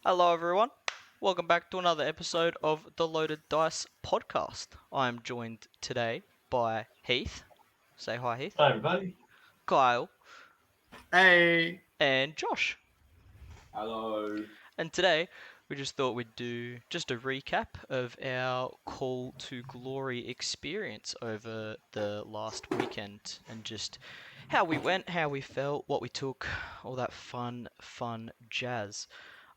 Hello, everyone. Welcome back to another episode of the Loaded Dice podcast. I am joined today by Heath. Say hi, Heath. Hi everybody. Kyle Hey, and Josh. Hello. And today we just thought we'd do just a recap of our Call to Glory experience over the last weekend and just how we went, how we felt, what we took, all that fun jazz.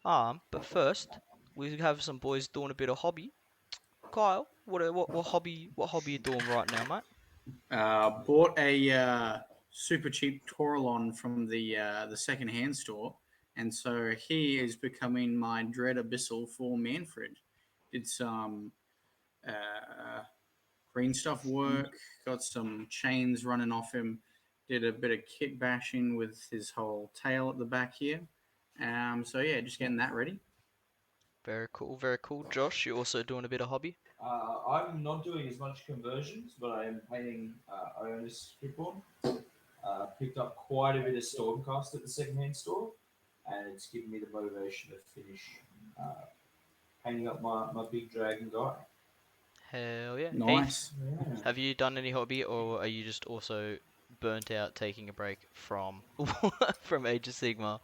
But first we have some boys doing a bit of hobby. Kyle, what hobby you doing right now, mate? bought a super cheap Toralon from the second-hand store, and so he is becoming my dread abyssal for Manfred. Did some uh, green stuff work, got some chains running off him, did a bit of kit bashing with his whole tail at the back here. So yeah, just getting that ready. Very cool, very cool. Josh, you also doing a bit of hobby? I'm not doing as much conversions, but I am painting Ionis Scriptborn. Picked up quite a bit of Stormcast at the secondhand store, and it's given me the motivation to finish uh, painting up my big dragon guy. Hell yeah. Heath, Nice. Yeah. have you done any hobby or are you just also burnt out taking a break from from Age of Sigmar?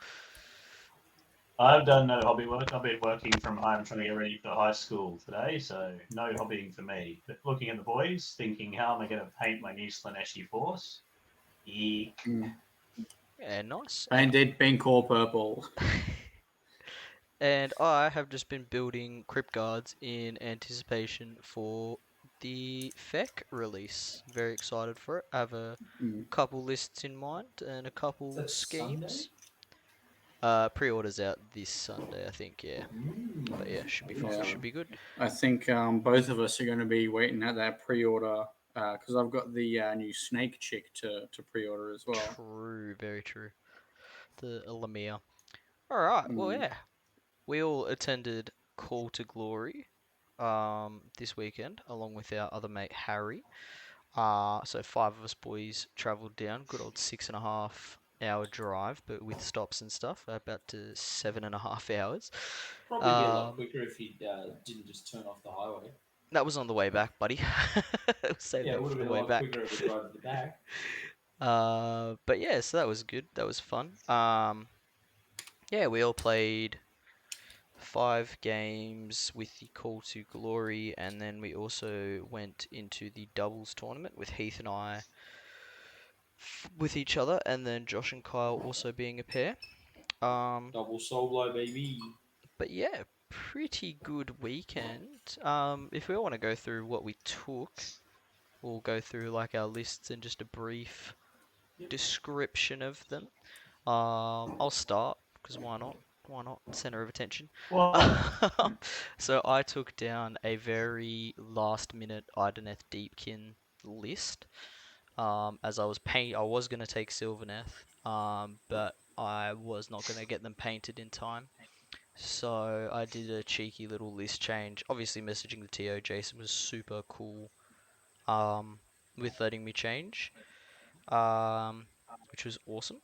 I've done no hobby work. I've been working from home trying to get ready for high school today, so no hobbying for me. But looking at the boys, thinking, how am I going to paint my new Slaneshi Force? Eek. Mm. Yeah, nice. Painted pink or purple. And I have just been building crypt guards in anticipation for the FEC release. Very excited for it. I have a Mm. couple lists in mind and a Is couple that Sunday? schemes. Pre-orders out this Sunday, I think. Yeah, but yeah, should be fun. Yeah. Should be good. I think both of us are going to be waiting at that pre-order because I've got the new Snake Chick to pre-order as well. True, very true. The Lamia. All right. Well, Mm. yeah, we all attended Call to Glory this weekend along with our other mate Harry. So five of us boys travelled down. Good old 6.5 hour drive, but with stops and stuff, about to 7.5 hours. Probably be a lot Um, quicker if he didn't just turn off the highway. that was on the way back, buddy. Save Yeah, it that would for have the been a way lot back. quicker of a drive at the back. But yeah, so that was good. That was fun. Yeah, we all played 5 games with the Call to Glory, and then we also went into the doubles tournament with Heath and I with each other, and then Josh and Kyle also being a pair. Um, Double solo, baby. but yeah, pretty good weekend. If we want to go through what we took, we'll go through like our lists and just a brief description of them. I'll start because why not? Why not? Center of attention. Well, So I took down a very last minute Ideneth Deepkin list. As I was gonna take Sylvaneth, but I was not gonna get them painted in time. So I did a cheeky little list change. Obviously, messaging the TO Jason was super cool. Um, with letting me change. Um, which was awesome.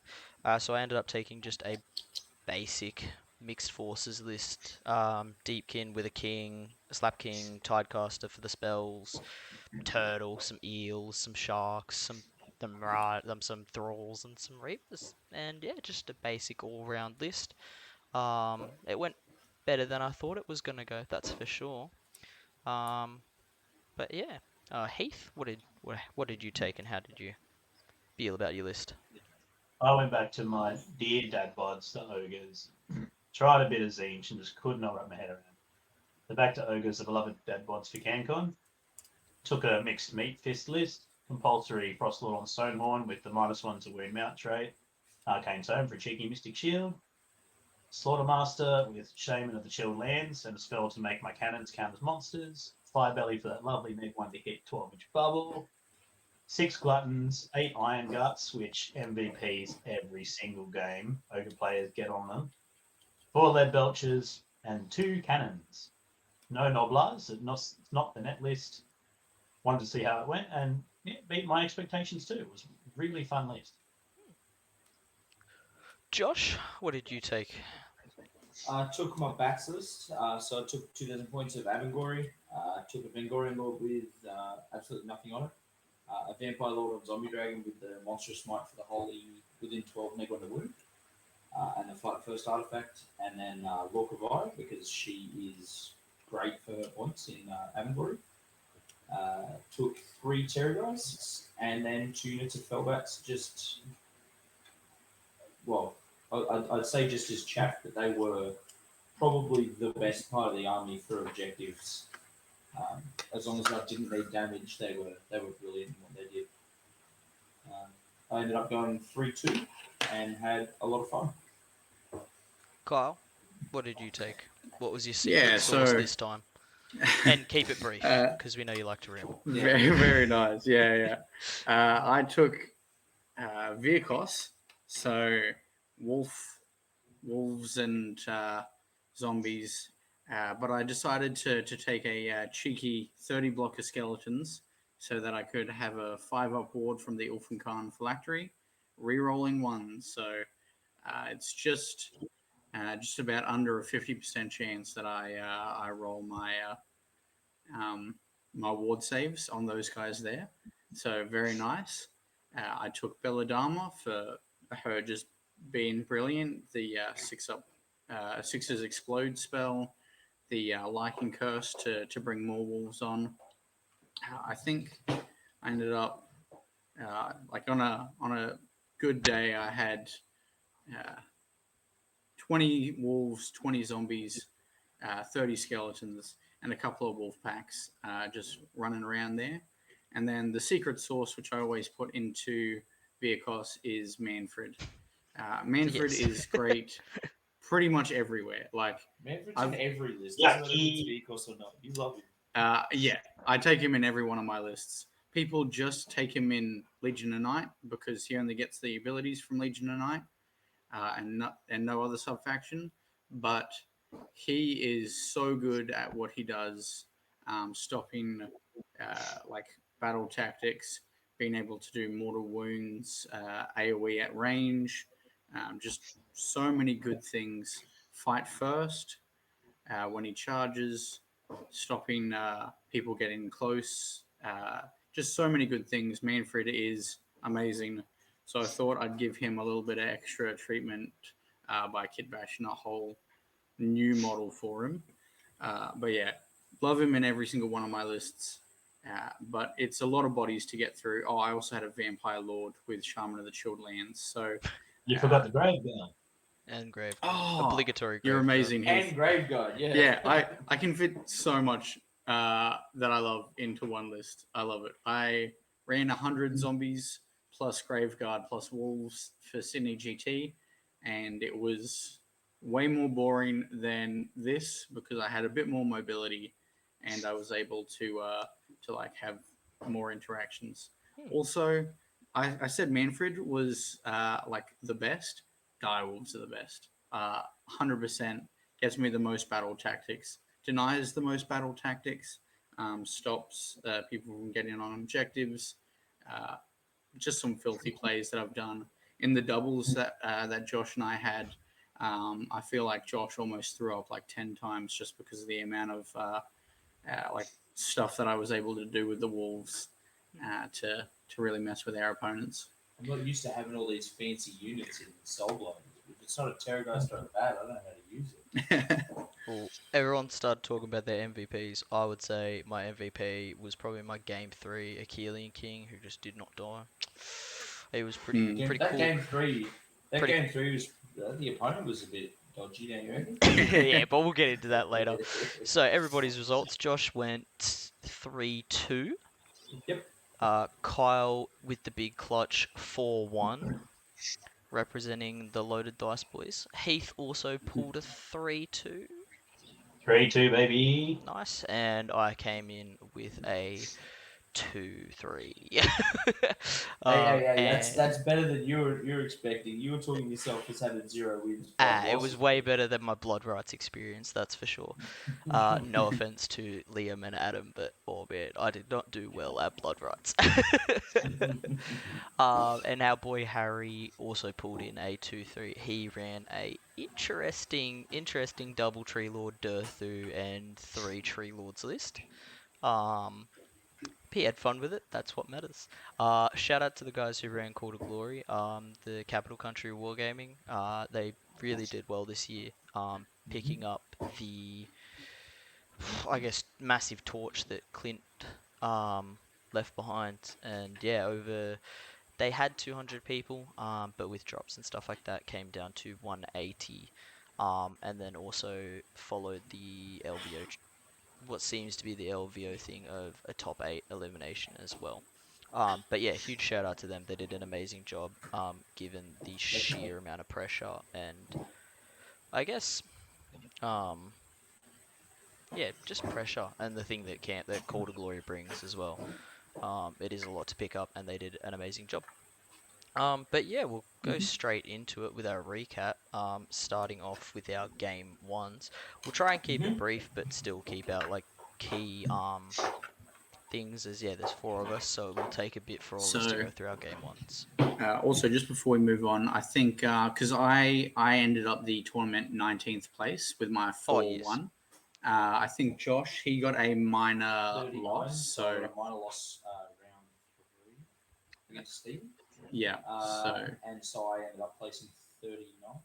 So I ended up taking just a basic mixed forces list. Deepkin with a king, a slap king, tidecaster for the spells, turtle, some eels, some sharks, some thralls, and some reapers. And yeah, just a basic all-round list. It went better than I thought it was gonna go. That's for sure. Um, but yeah, Heath, what did you take and how did you feel about your list? I went back to my dear dad bods, the ogres. Tried a bit of Zinch and just could not wrap my head around. So back to ogres, the beloved dad bods for Cancon. Took a mixed meat fist list. Compulsory Frostlord on Stonehorn with the -1 to wound mount trait. Arcane Tome for a cheeky Mystic Shield. Slaughtermaster with Shaman of the Chilled Lands and a spell to make my cannons count as monsters. Firebelly for that lovely -1 to hit 12-inch bubble. 6 Gluttons, 8 Iron Guts, which MVPs every single game. Ogre players get on them. 4 Lead Belchers and 2 Cannons. No Nobblers, it's not the net list. Wanted to see how it went and yeah, beat my expectations too. It was a really fun list. Josh, what did you take? I took my backs list. So I took 2,000 points of Avengory. Took a Vengorian Lord with absolutely nothing on it. A Vampire Lord on Zombie Dragon with the Monstrous Might for the Holy within 12 neg on the wound. And the Fight First artifact. And then Lork of Eye because she is great for her points in Avengory. Took 3 Terrorgeists and then 2 units of Fellbats. Just, well, I'd say just as chaff, but they were probably the best part of the army for objectives. As long as I didn't need damage, they were brilliant in what they did. I ended up going 3-2 and had a lot of fun. Kyle, what did you take? What was your Yeah, secret sauce so this time? And keep it brief, uh, because we know you like to ramble. very, very nice. Yeah. I took Virkos, so wolves and zombies, but I decided to take a cheeky 30 block of skeletons so that I could have a 5-up ward from the Ulfenkarn phylactery, re-rolling ones. So it's just about under a 50% chance that I roll um, my ward saves on those guys there. So very nice. I took Belladama for her just being brilliant. The 6-up sixes explode spell, the Lycan Curse to bring more wolves on. I think I ended up like on a good day. I had uh, 20 wolves, 20 zombies, 30 skeletons, and a couple of wolf packs just running around there. And then the secret sauce, which I always put into Viacos, is Manfred. Manfred Yes. is great pretty much everywhere. Like, Manfred's I've, in every list. Yeah, Doesn't matter if it's vehicles or not. You love him. yeah, I take him in every one of my lists. People just take him in Legion of Night because he only gets the abilities from Legion of Night and no other sub faction. But he is so good at what he does, stopping like battle tactics, being able to do mortal wounds, AOE at range, just so many good things. Fight first when he charges, stopping people getting close. Just so many good things. Manfred is amazing. So I thought I'd give him a little bit of extra treatment by kit bashing a whole new model for him. But yeah, love him in every single one of my lists. But it's a lot of bodies to get through. Oh, I also had a Vampire Lord with Shaman of the Chilled Lands. So, You forgot the grave down. And Grave God. oh, Obligatory you're Grave God. amazing, Heath. And Grave God, yeah. Yeah, I can fit so much that I love into one list. I love it. I ran 100 zombies plus Graveguard plus wolves for Sydney GT, and it was way more boring than this because I had a bit more mobility and I was able to like have more interactions. Also, I said Manfred was like the best. Direwolves are the best. 100% gets me the most battle tactics, denies the most battle tactics, stops people from getting on objectives. Uh, just some filthy plays that I've done in the doubles that Josh and I had. I feel like Josh almost threw up like 10 times just because of the amount of like stuff that I was able to do with the wolves to really mess with our opponents. I'm not used to having all these fancy units in Soulblind. If it's not a Terrorgeist or a Bat, I don't know how to use it. Well, everyone started talking about their MVPs. I would say my MVP was probably my Game 3 Achillean King, who just did not die. It was pretty Hmm. pretty that cool. game three, that Pretty- game three was the opponent was a bit dodgy, don't you reckon? Yeah, but we'll get into that later. So everybody's results. Josh went 3-2. Yep. Kyle with the big clutch 4-1, representing the Loaded Dice Boys. Heath also pulled a 3-2. 3-2, baby. Nice. And I came in with a 2-3. Hey, And that's better than you're expecting. You were talking yourself as having 0 wins, 5 it was losses. way better than my Blood Rights experience, that's for sure. No offense to Liam and Adam, but albeit I did not do well at Blood Rights. And our boy Harry also pulled in a 2-3. He ran a interesting double Tree Lord Durthu and 3 Tree Lords list. Um, he had fun with it. That's what matters. Shout out to the guys who ran Call to Glory. The Capital Country Wargaming. They really did well this year. Picking up the, I guess, massive torch that Clint left behind, and yeah, over they had 200 people, but with drops and stuff like that, came down to 180. And then also followed the LVO, what seems to be the LVO thing of a top 8 elimination as well. But yeah, huge shout out to them. They did an amazing job, given the Definitely. sheer amount of pressure and I guess, um, yeah, just pressure and the thing that Call to Glory brings as well. It is a lot to pick up, and they did an amazing job. But yeah, we'll go Mhm. straight into it with our recap. Starting off with our game ones. We'll try and keep it Mhm. brief, but still keep out like key things. As yeah, there's 4 of us, so it will take a bit for all of us to So go through our game ones. also, just before we move on, I think because I ended up the tournament 19th place with my Oh four yes, one. I think Josh he got a minor 39, loss. so I So got a minor loss round 3 against Stephen. yeah, so And so I ended up placing 39.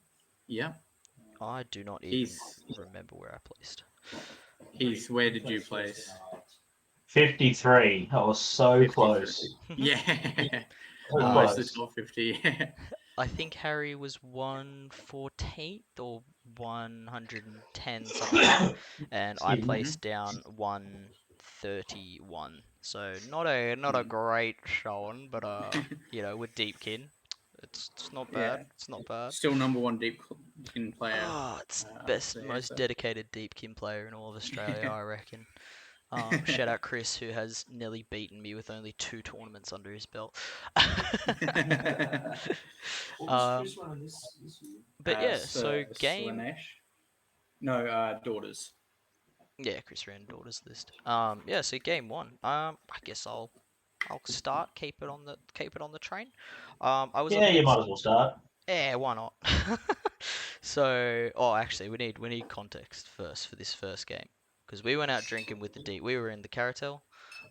yeah, I do not even Heath, remember where I placed. Heath, where You did you placed first in place? the heart. 53. I was so 53. close. Yeah, So um, almost the close. top 50. I think Harry was 114th or 110 something like that, and I Excuse me. Mhm. placed down 131. So not a Mm. great showing, but with Deepkin, it's not bad. Yeah, It's not bad. still number one deep player, It's I'd best, say. most So. dedicated Deepkin player in all of Australia, I reckon. Shout out Chris, who has nearly beaten me with only 2 tournaments under his belt. What was um, Chris running this year? but yeah, so game. Slanesh. No, daughters. Yeah, Chris ran daughter's list. Yeah, so game one. I guess I'll start. Keep it on the train. I was up Yeah, you against. might as well start. Yeah, why not? Actually, we need context first for this first game because we went out drinking with the D. We were in the Caratel,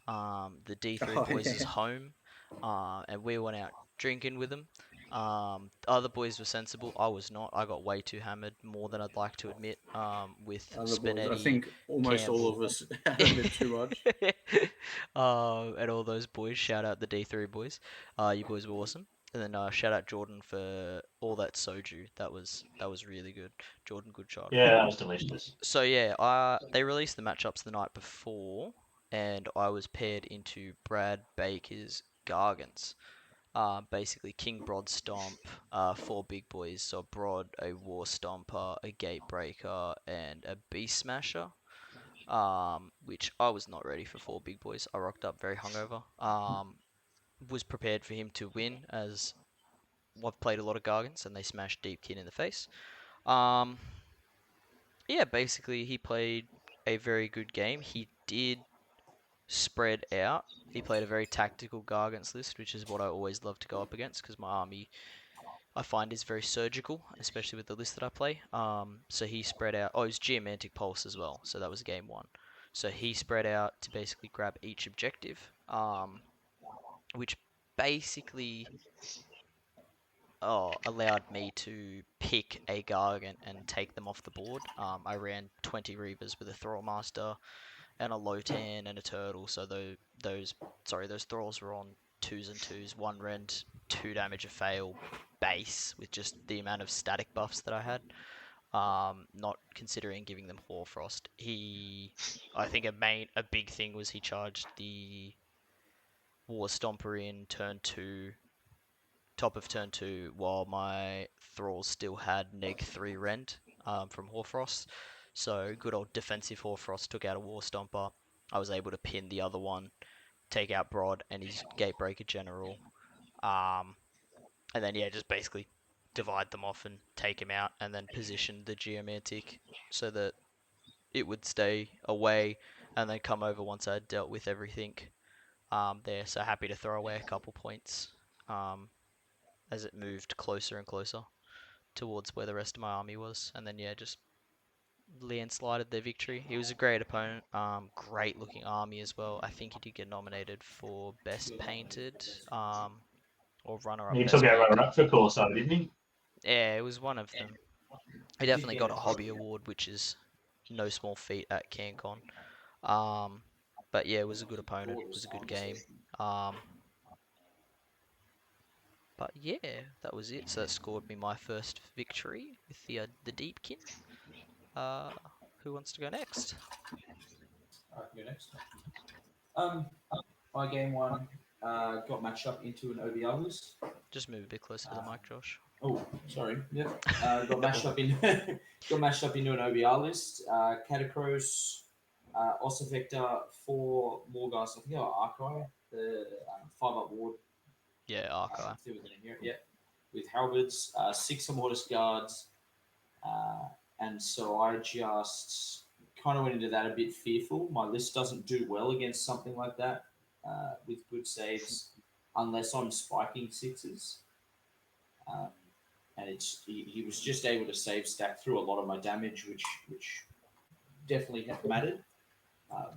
the D3 Oh boys' yeah. home, and we went out drinking with them. The other boys were sensible. I was not. I got way too hammered, more than I'd like to admit. With Other boys. I Spinetti, think almost all of Campbell, us had a bit too much. and all those boys. Shout out the D3 boys. You boys were awesome. And then shout out Jordan for all that soju. That was really good. Jordan, good shot. Yeah, that was delicious. So yeah, they released the matchups the night before, and I was paired into Brad Baker's Gargants. Basically King Broad Stomp, 4 big boys. So Broad, a War Stomper, a Gatebreaker, and a Beast Smasher. Which I was not ready for 4 big boys. I rocked up very hungover. Was prepared for him to win as I've played a lot of Gargants and they smashed Deepkin in the face. Um, yeah, basically he played a very good game. He did spread out. He played a very tactical Gargants list, which is what I always love to go up against because my army I find is very surgical, especially with the list that I play. So he spread out. Oh, it was Geomantic Pulse as well. So that was game one. So he spread out to basically grab each objective, which basically allowed me to pick a Gargant and take them off the board. I ran 20 Reavers with a Thrallmaster and a Lotan and a Turtle. So those Thralls were on 2s and 2s, 1 rend, 2 damage a fail base with just the amount of static buffs that I had. Not considering giving them Hoarfrost. I think a big thing was he charged the War Stomper in turn 2, top of turn 2, while my Thralls still had neg 3 rend from Hoarfrost. So good old defensive Hoarfrost took out a War Stomper. I was able to pin the other one take out Broad and his Gatebreaker General. And then just basically divide them off and take him out, and then position the Geomantic so that it would stay away and then come over once I'd dealt with everything there. So happy to throw away a couple points as it moved closer and closer towards where the rest of my army was, and then just landslided their victory. He was a great opponent, great looking army as well. I think he did get nominated for best painted, or runner up He best took out painted. runner up for Corso, didn't he? Yeah, it was one of them. He definitely got a hobby award, which is no small feat at Cancon. But yeah, it was a good opponent. It was a good game. But yeah, that was it. So that scored me my first victory with the Deepkin. Who wants to go next? I can go next. My game one got matched up into an OBR list. Just move a bit closer to the mic, Josh. Oh, sorry. Yep. Got mashed up in got mashed up into an OBR list. Catacross, Ossifector, 4 Morghast. I think they were Archive, the 5-up ward. Yeah, Archive. There was in here. Yeah, with halberds, 6 Immortus guards, and so I just kind of went into that a bit fearful. My list doesn't do well against something like that with good saves, unless I'm spiking 6s. And he was just able to save stack through a lot of my damage, which definitely mattered.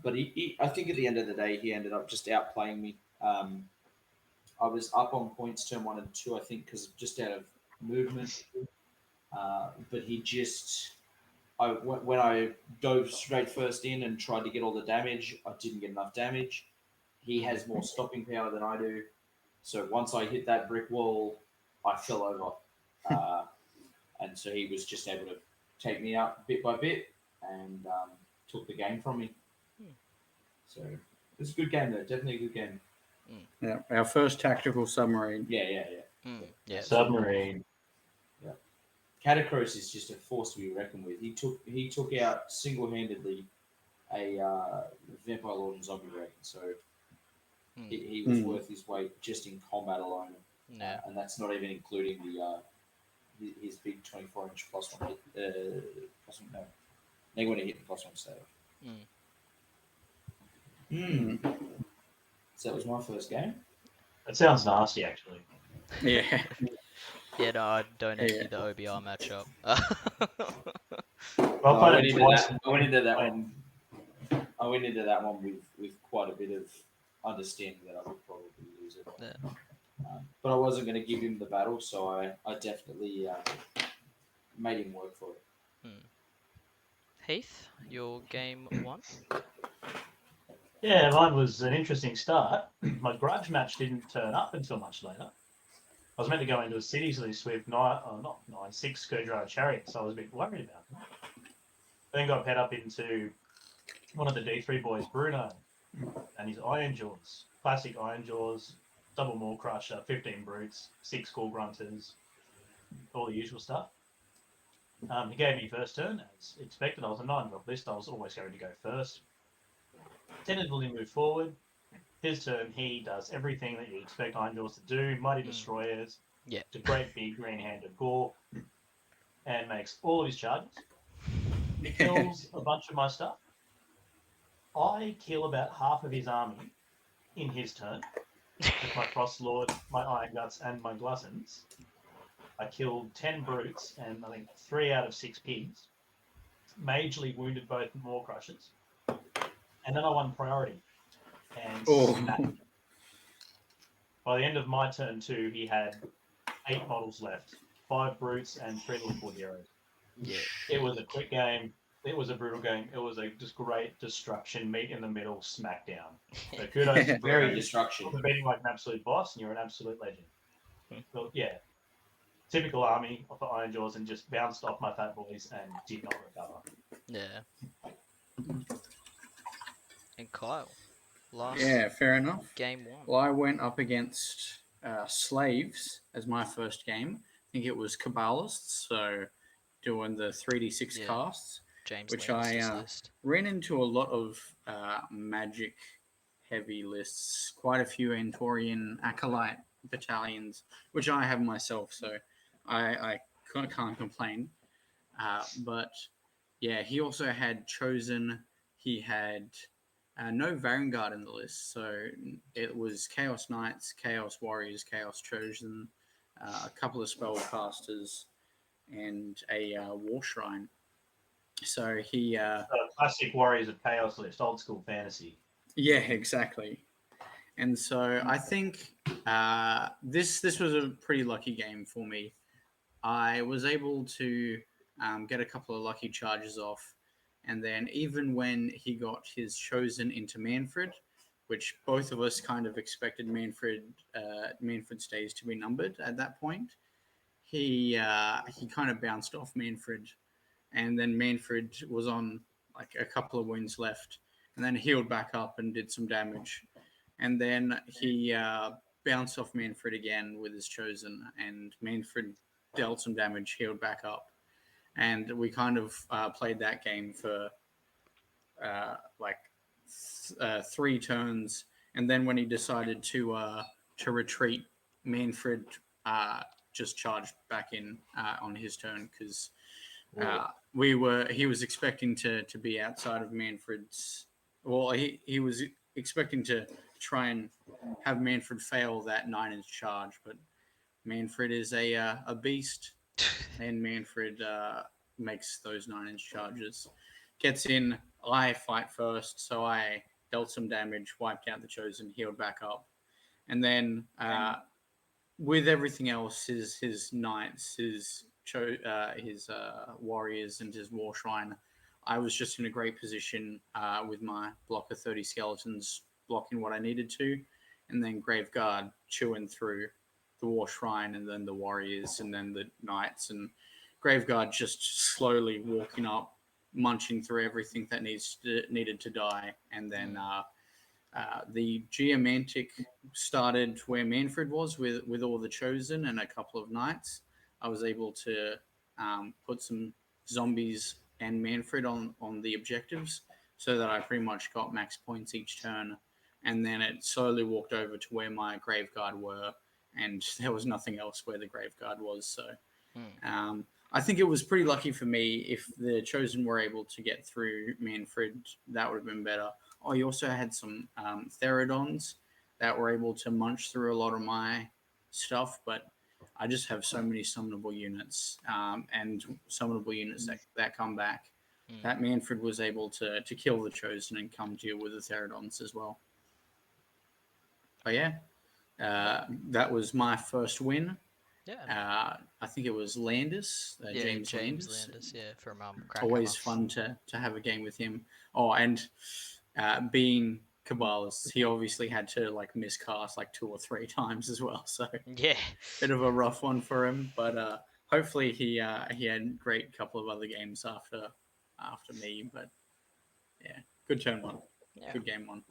But I think at the end of the day, he ended up just outplaying me. I was up on points turn 1 and 2, I think, because just out of movement. But he just, when I dove straight first in and tried to get all the damage, I didn't get enough damage. He has more stopping power than I do. So once I hit that brick wall, I fell over. And so he was just able to take me out bit by bit and took the game from me. So it was a good game, though. Definitely a good game. Yeah, our first tactical submarine. Yeah. Submarine. Yeah. Catacross is just a force to be reckoned with. He took out single-handedly a Vampire Lord and Zombie Dragon. So he was worth his weight just in combat alone. Yeah. And that's not even including his big 24-inch +1 hit. No, negative hit and +1 save. So that was my first game. That sounds nasty, actually. Yeah. Yeah, no, I don't envy the OBR matchup. I went into that one with quite a bit of understanding that I would probably lose it. Yeah. But I wasn't going to give him the battle, so I definitely made him work for it. Heath, your game 1? Yeah, mine was an interesting start. My grudge match didn't turn up until much later. I was meant to go into a cities list with 6 Scourge Chariots, so I was a bit worried about them. Then got paired up into one of the D3 boys, Bruno, and his Iron Jaws. Classic Iron Jaws, double Maw Crusher, 15 Brutes, 6 Core Grunters, all the usual stuff. He gave me first turn, as expected. I was a 9-drop list. I was always going to go first. Tentatively move forward. His turn, he does everything that you expect Iron Jaws to do. Mighty Destroyers. Yeah. The great big green-handed gore. And makes all of his charges. He kills a bunch of my stuff. I kill about half of his army in his turn. With my Frost Lord, my Iron Guts, and my Gluttons. I killed 10 brutes and I think 3 out of 6 pigs. Majorly wounded both Maw Crushers. And then I won priority. And by the end of my turn 2, he had 8 models left. 5 brutes and 3 little foot heroes. Yeah. It was a quick game. It was a brutal game. It was a just great destruction, meet in the middle, smackdown. So kudos to Very destruction. for beating like an absolute boss, and you're an absolute legend. So yeah, typical army of the Iron Jaws, and just bounced off my fat boys and did not recover. Yeah. And Kyle, last fair enough. game 1. Well, I went up against Slaves as my first game. I think it was Kabbalists, so doing the 3d6 casts, James which Lannister's I list. ran into a lot of magic heavy lists, quite a few Antorian acolyte battalions, which I have myself, so I can't complain. But yeah, he also had chosen. He had no Vanguard in the list, so it was Chaos Knights, Chaos Warriors, Chaos Chosen, a couple of spellcasters, and a War Shrine. So he, Classic Warriors of Chaos list, old school fantasy. yeah, exactly. And so I think this was a pretty lucky game for me. I was able to get a couple of lucky charges off, and then even when he got his chosen into Manfred, which both of us kind of expected Manfred's days to be numbered at that point, he kind of bounced off Manfred, and then Manfred was on like a couple of wounds left, and then healed back up and did some damage, and then he bounced off Manfred again with his chosen, and Manfred dealt some damage, healed back up, and we kind of played that game for like 3 turns, and then when he decided to retreat, Manfred just charged back in on his turn because he was expecting to be outside of Manfred's. Well, he was expecting to try and have Manfred fail that 9-inch charge, but Manfred is a beast, and Manfred makes those 9-inch charges. Gets in, I fight first, so I dealt some damage, wiped out the chosen, healed back up, and then with everything else, his knights, his warriors, and his war shrine, I was just in a great position with my block of 30 skeletons blocking what I needed to, and then Graveguard chewing through the war shrine, and then the warriors, and then the knights, and Graveguard just slowly walking up, munching through everything that needed to die, and then the Geomantic started where Manfred was with all the Chosen and a couple of knights. I was able to put some zombies and Manfred on the objectives so that I pretty much got max points each turn. And then it slowly walked over to where my Graveguard were, and there was nothing else where the Graveguard was. So I think it was pretty lucky for me. If the Chosen were able to get through Manfred, that would have been better. Oh, you also had some Therodons that were able to munch through a lot of my stuff, but I just have so many summonable units and summonable units that come back. That Manfred was able to kill the Chosen and come deal with the Therodons as well. But yeah, that was my first win. Yeah. I think it was Landis, Yeah, James Landis, yeah, from Always Crackhammer. fun to have a game with him. Oh, and being Cabalist, he obviously had to like miscast like 2 or 3 times as well. So Yeah. bit of a rough one for him, but hopefully he had a great couple of other games after me. But yeah, good turn one, Yeah. good game one.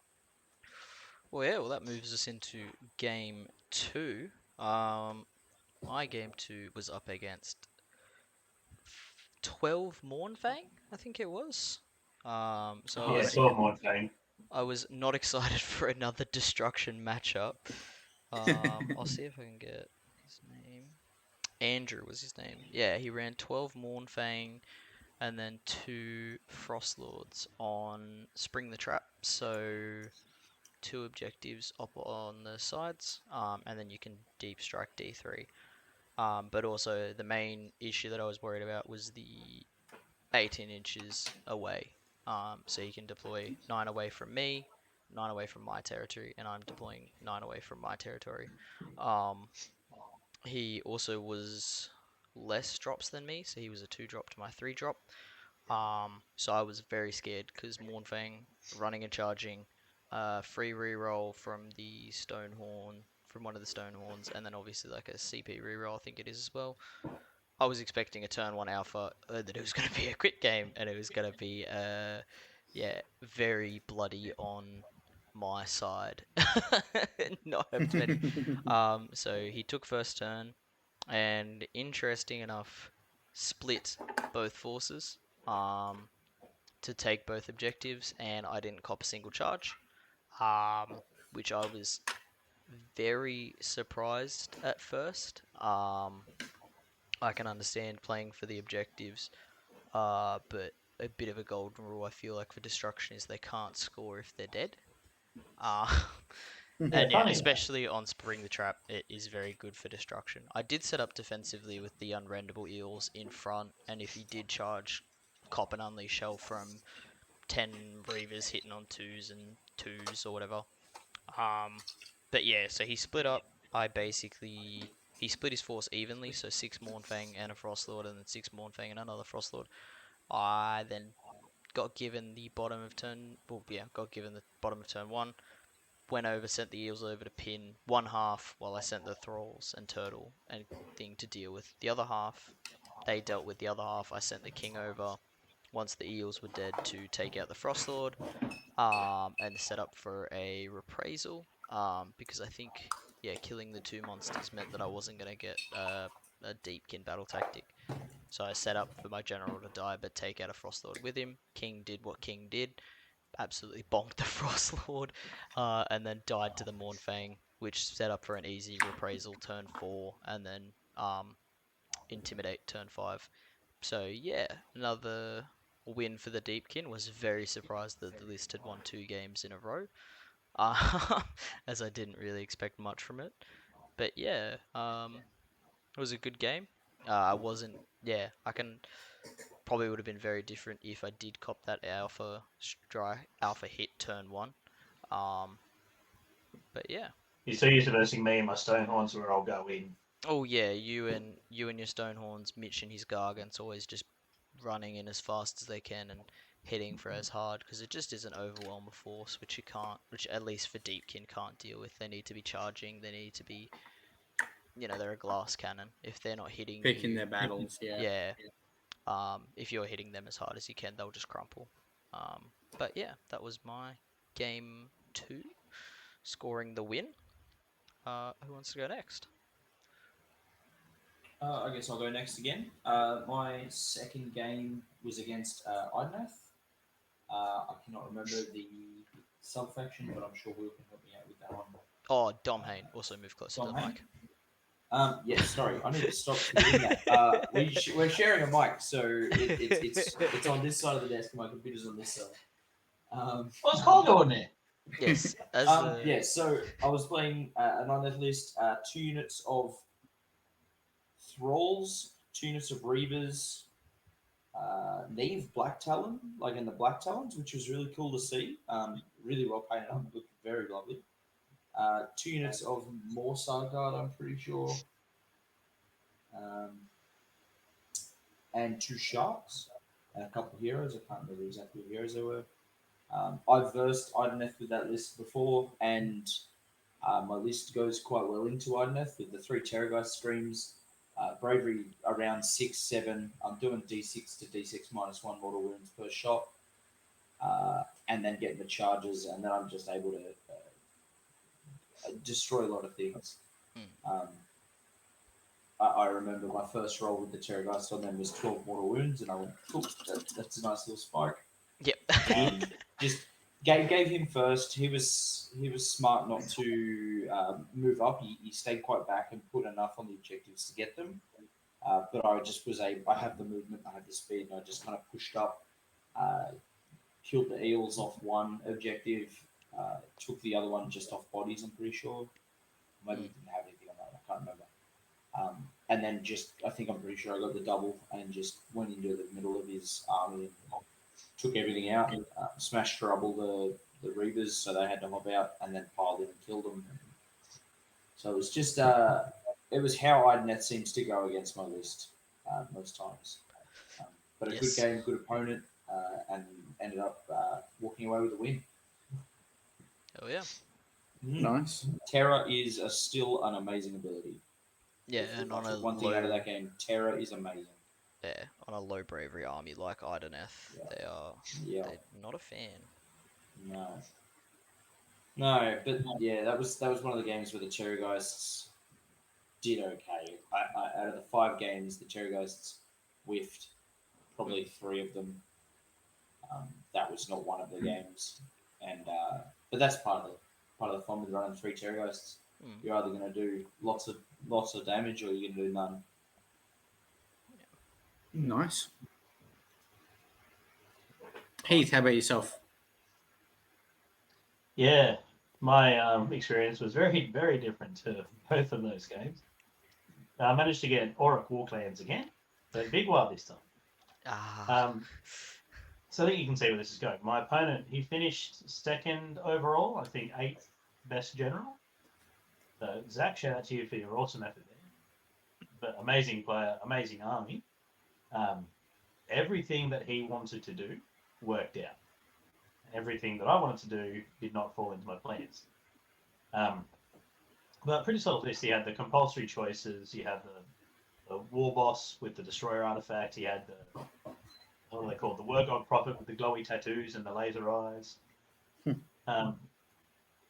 Well, yeah, well, that moves us into game 2. My game 2 was up against 12 Mournfang, I think it was. So Oh, Yeah, yeah. saw more thing. I was not excited for another destruction matchup. I'll see if I can get his name. Andrew was his name. Yeah, he ran 12 Mournfang and then 2 Frostlords on Spring the Trap. So 2 objectives up on the sides, and then you can deep strike D3. But also the main issue that I was worried about was the 18 inches away. So you can deploy 9 away from me, 9 away from my territory, and I'm deploying 9 away from my territory. He also was less drops than me, so he was a 2 drop to my 3 drop. So I was very scared because Mournfang running and charging, free reroll from the Stonehorn, from one of the Stonehorns, and then obviously like a CP reroll, I think it is as well. I was expecting a turn 1 alpha, that it was going to be a quick game, and it was going to be, yeah, very bloody on my side. Not have many. So he took first turn, and interesting enough, split both forces to take both objectives, and I didn't cop a single charge. which I was very surprised at first. I can understand playing for the objectives, but a bit of a golden rule I feel like for destruction is they can't score if they're dead. Uh, Yeah, and yeah, funny. especially on Spring the Trap, it is very good for destruction. I did set up defensively with the unrendable eels in front, and if he did charge Cop and Unleash Shell from 10 Reavers hitting on twos and twos or whatever. But yeah, so he split up. He split his force evenly, so 6 Mournfang and a Frostlord, and then 6 Mournfang and another Frostlord. I then got given the bottom of turn. Well, yeah, got given the bottom of turn 1. Went over, sent the eels over to pin one half, while I sent the thralls and turtle and thing to deal with the other half. They dealt with the other half. I sent the king over once the eels were dead to take out the Frostlord, and set up for a reprisal. Because I think, yeah, killing the 2 monsters meant that I wasn't gonna get a deepkin battle tactic. So I set up for my general to die, but take out a Frostlord with him. King did what King did, absolutely bonked the Frostlord, and then died to the Mournfang, which set up for an easy reprisal turn 4, and then intimidate turn 5. So yeah, another win for the Deepkin. Was very surprised that the list had won 2 games in a row, as I didn't really expect much from it. But yeah, it was a good game. I wasn't. Yeah, I can probably would have been very different if I did cop that alpha hit turn 1. Um, but yeah. You're so used to versing me and my Stonehorns where I'll go in. Oh yeah, you and your Stonehorns, Mitch and his Gargants always just running in as fast as they can and hitting for as hard because it just is an overwhelm of force which you can't, which at least for Deepkin can't deal with. They need to be charging. They need to be, they're a glass cannon. If they're not hitting Picking their you, battles. Yeah. yeah, if you're hitting them as hard as you can, they'll just crumple. But yeah, that was my game 2, scoring the win. Who wants to go next? I guess I'll go next again. My second game was against Idnath. I cannot remember the subfaction, but I'm sure Will can help me out with that one. Oh, Domhane. Also move closer to Dom the Hain? mic. Yes, sorry, I need to stop doing that. We're sharing a mic, so it's on this side of the desk. My computer's on this side. What's called on there? Yes, as Yeah, so I was playing an Idnath list, 2 units of Thralls, 2 units of Reavers, Neve Black Talon, like in the Black Talons, which was really cool to see. Really well painted up, looked very lovely. 2 units of Morsar Guard, I'm pretty sure. And 2 Sharks, and a couple of heroes. I can't remember exactly what heroes they were. I've versed Idoneth with that list before, and my list goes quite well into Idoneth with the 3 Terrorgeist streams. Bravery around 6, 7. I'm doing D6 to D6 minus 1 mortal wounds per shot, and then getting the charges, and then I'm just able to destroy a lot of things. Um, I remember my first roll with the Terrorgeist on them was 12 mortal wounds, and I went, cool, that's a nice little spike. Yep. Just gave him first. He was smart not to move up. He stayed quite back and put enough on the objectives to get them. But I just was I have the movement, I have the speed, and I just kind of pushed up, killed the eels off one objective, took the other one just off bodies. I'm pretty sure. Maybe didn't have anything on that. I can't remember. And then just, I think I'm pretty sure I got the double and just went into the middle of his army and took everything out, smashed trouble the Reavers, so they had to hop out, and then piled in and killed them. So it was just, it was how Idnet seems to go against my list most times. But a good Yes. game, good opponent, and ended up walking away with a win. Oh yeah. Nice. Terror is still an amazing ability. Yeah, If and I on a took one thing out of low, that game, Terror is amazing. yeah, on a low bravery army like Idoneth, Yeah. they're not a fan. No, but yeah, that was one of the games where the Terrorgeists did okay. Out of the 5 games, the Terrorgeists whiffed probably 3 of them. That was not one of the games, and But that's part of the fun with running 3 Terraghosts. Mm. You're either going to do lots of damage or you're going to do none. Nice. Heath, how about yourself? Yeah, my experience was very, very different to both of those games. I managed to get Auric Warclans again, but Big Wild this time. Ah. Um, so I think you can see where this is going. My opponent, he finished second overall, I think eighth best general. So Zach, shout out to you for your awesome effort there. But amazing player, amazing army. Um, everything that he wanted to do worked out. Everything that I wanted to do did not fall into my plans. But pretty solid list. He had the compulsory choices. He had the war boss with the destroyer artifact. He had the what are they called? The Wargog prophet with the glowy tattoos and the laser eyes. Um,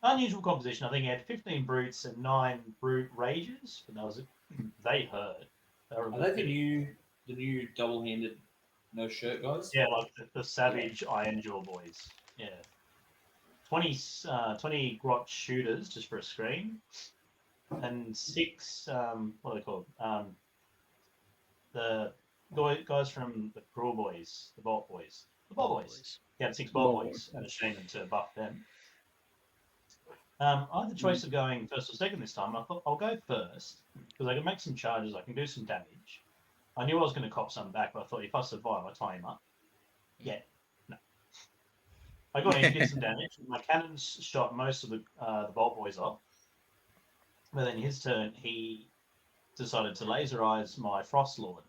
unusual composition. I think he had 15 brutes and 9 brute rages, but that was it. They hurt. They were a Are bit they big. the new double-handed no shirt guys? Yeah, like the savage Iron Jaw boys. Yeah. 20, 20 grot shooters just for a screen, and 6, what are they called? The guys from the Cruel Boys, the Bolt Boys. The Bolt Ball Boys. boys. He had 6 Bolt Bolt Boys and a shaman to buff them. I had the Mm. choice of going first or second this time. I thought I'll go first because I can make some charges, I can do some damage. I knew I was going to cop some back, but I thought if I survive, I tie him up. Yeah, no. I got in, did some damage. My cannons shot most of the Bolt Boys off. But then his turn, he decided to laser eyes my Frost Lord.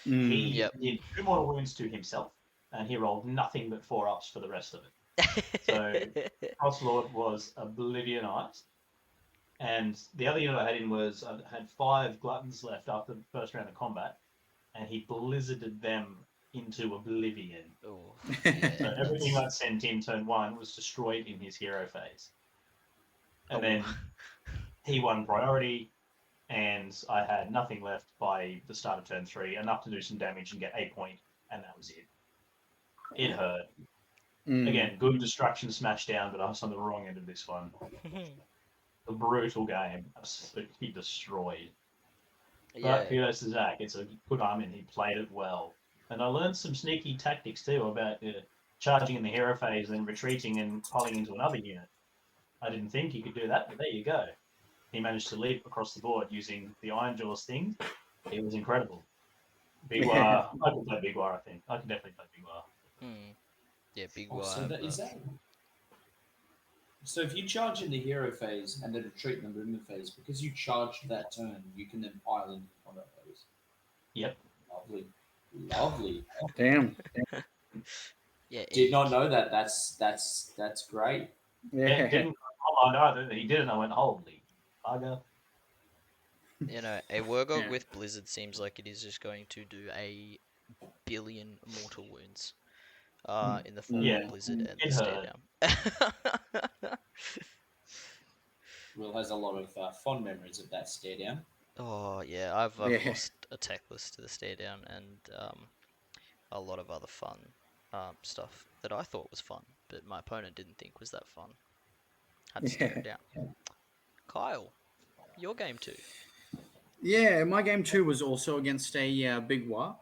Mm. He Yep. did 2 mortal wounds to himself, and he rolled nothing but 4 ups for the rest of it. So Frost Lord was oblivionized. And the other unit I had in was I had 5 gluttons left after the first round of combat, and he blizzarded them into oblivion. Oh, So yeah, everything that's. I'd sent in turn 1 was destroyed in his hero phase. And Oh. then he won priority, and I had nothing left by the start of turn 3, enough to do some damage and get a point, and that was it. It hurt. Mm. Again, good destruction smash down, but I was on the wrong end of this one. A brutal game, absolutely destroyed. But Yeah. kudos to Zach. It's a good army, and he played it well. And I learned some sneaky tactics too about charging in the hero phase and retreating and piling into another unit. I didn't think he could do that, but there you go. He managed to leap across the board using the Iron Jaws thing. It was incredible. Big War, I can play Big War, I think. I can definitely play Big War. Yeah, big Oh, so wire. that is that. So if you charge in the hero phase and then retreat in the movement phase, because you charged that turn, you can then pile into the combat phase. Yep. Lovely, lovely. Damn. Yeah, Did not know that. That's great. Yeah, Yeah. didn't oh, no, he did it, and I went, holy bugger. you know, a Wargog Yeah. with Blizzard seems like it is just going to do a billion mortal wounds. In the form Yeah, of Blizzard and it the stare hurt. down. Will has a lot of fond memories of that stare down. Oh yeah, I've Yeah. lost a tech list to the stare down and a lot of other fun stuff that I thought was fun, but my opponent didn't think was that fun. Had to stare Yeah. it down. Kyle, your game too. Yeah, my game 2 was also against a Big Wa.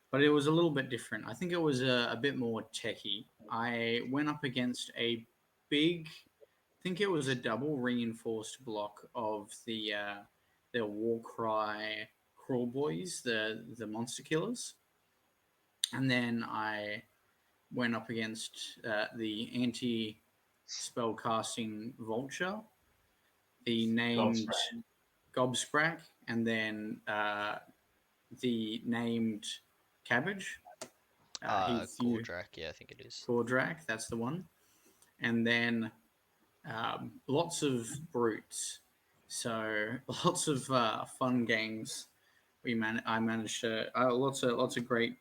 But it was a little bit different. I think it was a bit more techie. I went up against a big, I think it was a double reinforced block of the Warcry Crawl Boys, the monster killers. And then I went up against the anti spell casting Vulture, the named Gobsprack. Gobsprack, and then the named Cabbage. Heath, you Gordrak, yeah, I think it is. Gordrak, that's the one. And then lots of brutes. So lots of fun games. I managed to lots of great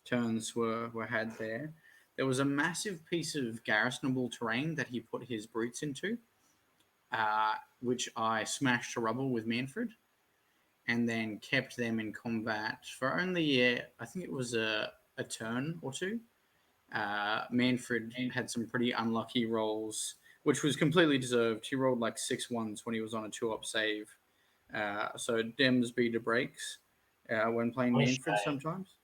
turns were had there. There was a massive piece of garrisonable terrain that he put his brutes into, which I smashed to rubble with Manfred, and then kept them in combat for only I think it was a turn or two. Manfred had some pretty unlucky rolls, which was completely deserved. He rolled like 6 1s when he was on a 2-up save. So Dems beat the breaks when playing What a Manfred shame. sometimes.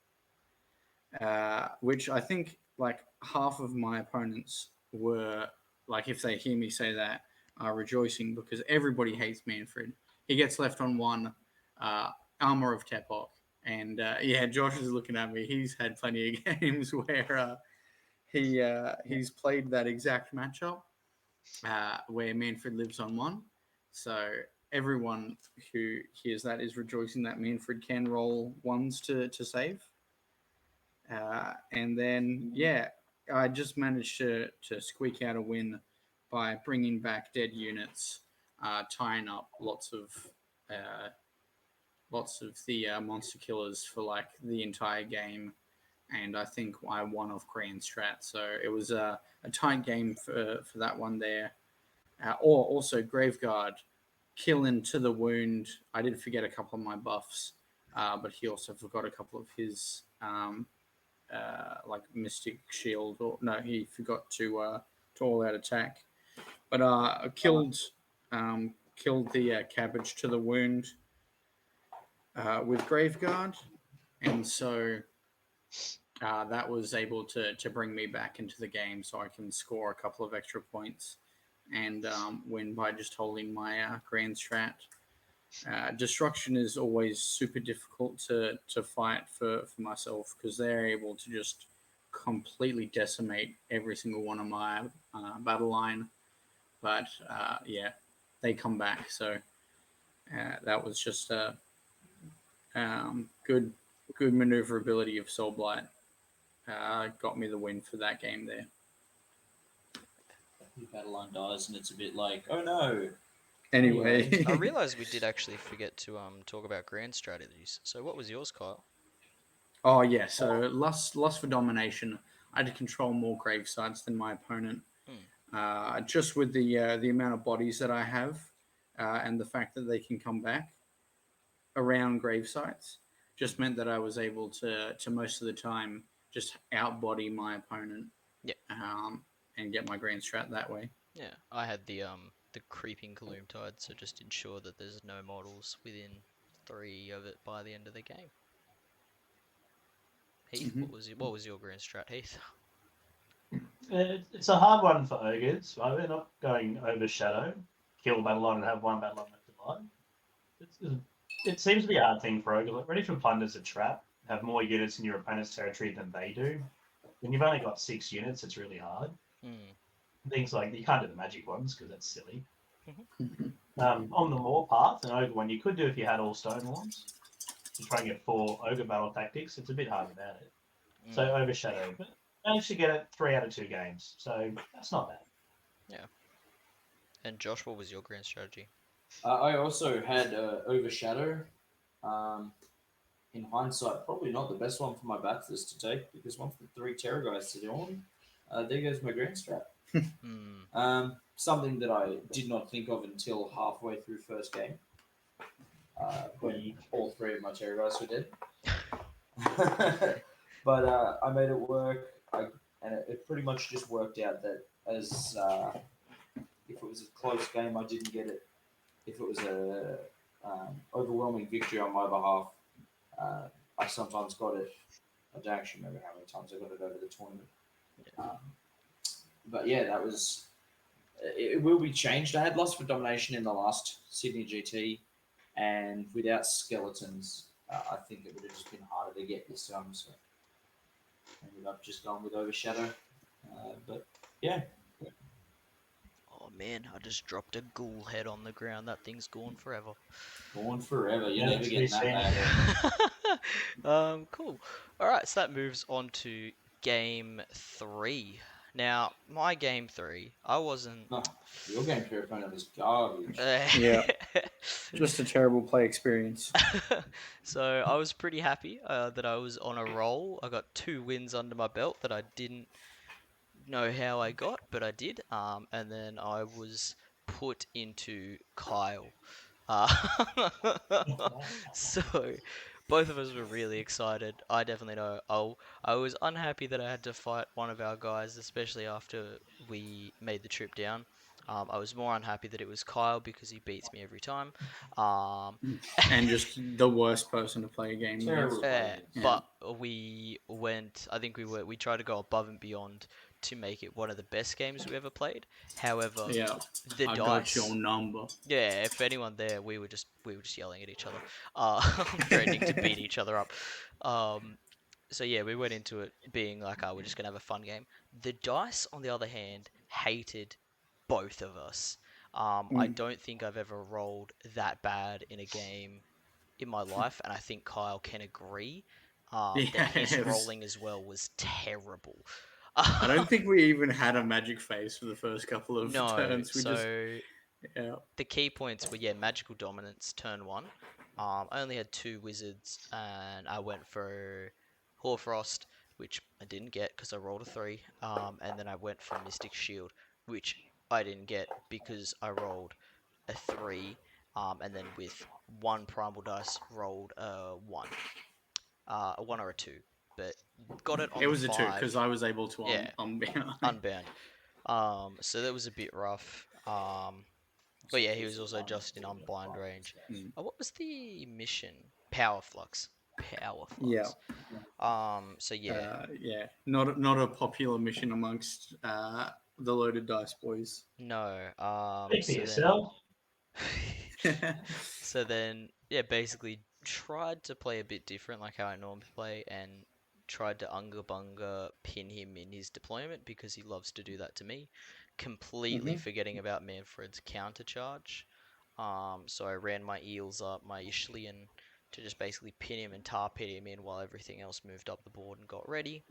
Which I think like half of my opponents were like, if they hear me say that, are rejoicing because everybody hates Manfred. He gets left on one armor of Tepok, and yeah, Josh is looking at me. He's had plenty of games where he's played that exact matchup where Manfred lives on one. So everyone who hears that is rejoicing that Manfred can roll ones to save. And then, yeah, I just managed to squeak out a win by bringing back dead units, tying up uh, lots of the monster killers for like the entire game, and I think I won off Grand Strat. So it was a tight game for that one there. Or also Graveguard, kill into the wound. I did forget a couple of my buffs, but he also forgot a couple of his like Mystic Shield, or no, he forgot to all out attack. But killed the cabbage to the wound with Graveguard, and so that was able to bring me back into the game, so I can score a couple of extra points and win by just holding my Grand Strat. Destruction is always super difficult to fight for myself because they're able to just completely decimate every single one of my battle line. But yeah, they come back. So that was just a good maneuverability of Soul Blight. Got me the win for that game there. Your battle line dies, and it's a bit like, oh no. Anyway, I realised we did actually forget to talk about grand strategies. So what was yours, Kyle? oh yeah, so lust for domination. I had to control more grave sites than my opponent. Just with the amount of bodies that I have, and the fact that they can come back around grave sites, just meant that I was able to most of the time just outbody my opponent, Yeah. and get my grand strat that way. Yeah, I had the creeping gloom tide, so just ensure that there's no models within 3 of it by the end of the game. Heath, Mm-hmm. what was your grand strat, Heath? It's a hard one for ogres. Right? We're not going overshadow, kill battle line, and have one battle line left alive. It seems to be a hard thing for ogres. Like, ready for plunder's a trap. Have more units in your opponent's territory than they do. When you've only got 6 units, it's really hard. Hmm. Things like you can't do the magic ones because that's silly. Mm-hmm. On the Moor path, an ogre one you could do if you had all stone ones to try and get 4 ogre battle tactics. It's a bit hard without it. So overshadow, but managed to get it 3 out of 2 games. So that's not bad. Yeah. And Josh, what was your grand strategy? I also had Overshadow. In hindsight, probably not the best one for my Baptist to take because once the 3 Terror guys sit on, there goes my grand strat. Something that I did not think of until halfway through first game, when all 3 of my Terror guys were dead. But I made it work, and it pretty much just worked out that as if it was a close game, I didn't get it. If it was a overwhelming victory on my behalf, I sometimes got it. I don't actually remember how many times I got it over the tournament. But yeah, that was. It will be changed. I had lost for domination in the last Sydney GT, and without skeletons, I think it would have just been harder to get this time. So ended up just going with Overshadow. But yeah. Oh man, I just dropped a ghoul head on the ground. That thing's gone forever. Gone forever. You're Yeah, never to getting be that seen. back. Cool. All right, so that moves on to game 3. Now, my game 3, I wasn't. No, your game to your opponent was garbage. Yeah. Just a terrible play experience. So I was pretty happy that I was on a roll. I got 2 wins under my belt that I didn't know how I got, but I did. And then I was put into Kyle. Uh, so both of us were really excited. I definitely know. I was unhappy that I had to fight one of our guys, especially after we made the trip down. I was more unhappy that it was Kyle because he beats me every time. Um, And just the worst person to play a game Terrible against. players. Yeah. but we went. I think we tried to go above and beyond to make it one of the best games we ever played. However, Yeah. the I got your dice. number. Yeah, if anyone there, we were just yelling at each other, threatening to beat each other up. Um, so yeah, we went into it being like, oh, we're just gonna have a fun game. The dice, on the other hand, hated both of us. I Mm. don't think I've ever rolled that bad in a game in my life, and I think Kyle can agree that Yeah, his it was. rolling as well was terrible. I don't think we even had a magic face for the first couple of No, turns. We just, so yeah. the key points were, yeah, magical dominance turn one. I only had two wizards and I went for Hoarfrost, which I didn't get because I rolled a three. And then I went for Mystic Shield, which I didn't get because I rolled a three. And then with one primal dice rolled a one or a two, but got it on It the was a two five. because I was able to Yeah, unban. unbound. So that was a bit rough. But yeah, he was also just in unbind range. Mm. What was the mission? Power Flux. Power Yeah. Flux. So yeah. Yeah. Not a popular mission amongst the loaded dice boys. No. Speak for yourself. So then, yeah, basically tried to play a bit different, like how I normally play, and tried to Unga Bunga pin him in his deployment because he loves to do that to me, completely Hmm. forgetting about Manfred's counter charge. So I ran my eels up, my Ishlian, to just basically pin him and tar pit him in while everything else moved up the board and got ready.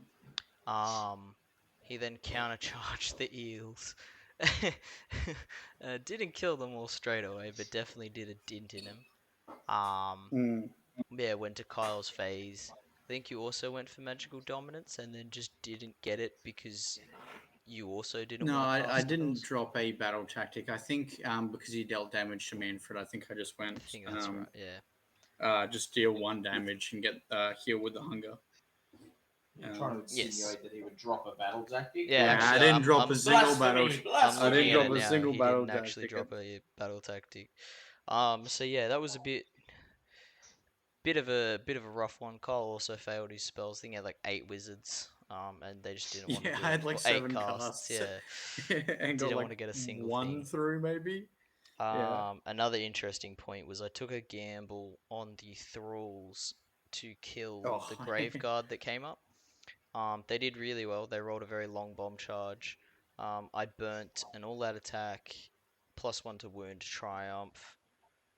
Um, he then countercharged the eels. Didn't kill them all straight away, but definitely did a dint in him. Um, Mm. yeah, went to Kyle's phase. I think you also went for magical dominance and then just didn't get it because you also didn't No, want to I cast didn't spells. drop a battle tactic. I think because he dealt damage to Manfred, I think I just I went think that's right. Yeah. just deal one damage and get heal with the hunger. You're trying Um, to Yes. insinuate that he would drop a battle tactic. Yeah, yeah, I actually, didn't I'm drop a I'm single battle. Blasphemy! I'm I didn't looking at Blasphemy! it drop a now. single He battle didn't actually tactic. drop a battle tactic. So yeah, that was a bit of a rough one. Kyle also failed his spells. I think he had like 8 wizards. And they just didn't want to Yeah, do I it. had like Or 8 casts. seven casts Yeah, and got didn't want like to get a single one thing. through maybe. Yeah. Another interesting point was I took a gamble on the thralls to kill the Oh, grave guard that came up. They did really well. They rolled a very long bomb charge. I burnt an all-out attack, +1 to wound triumph,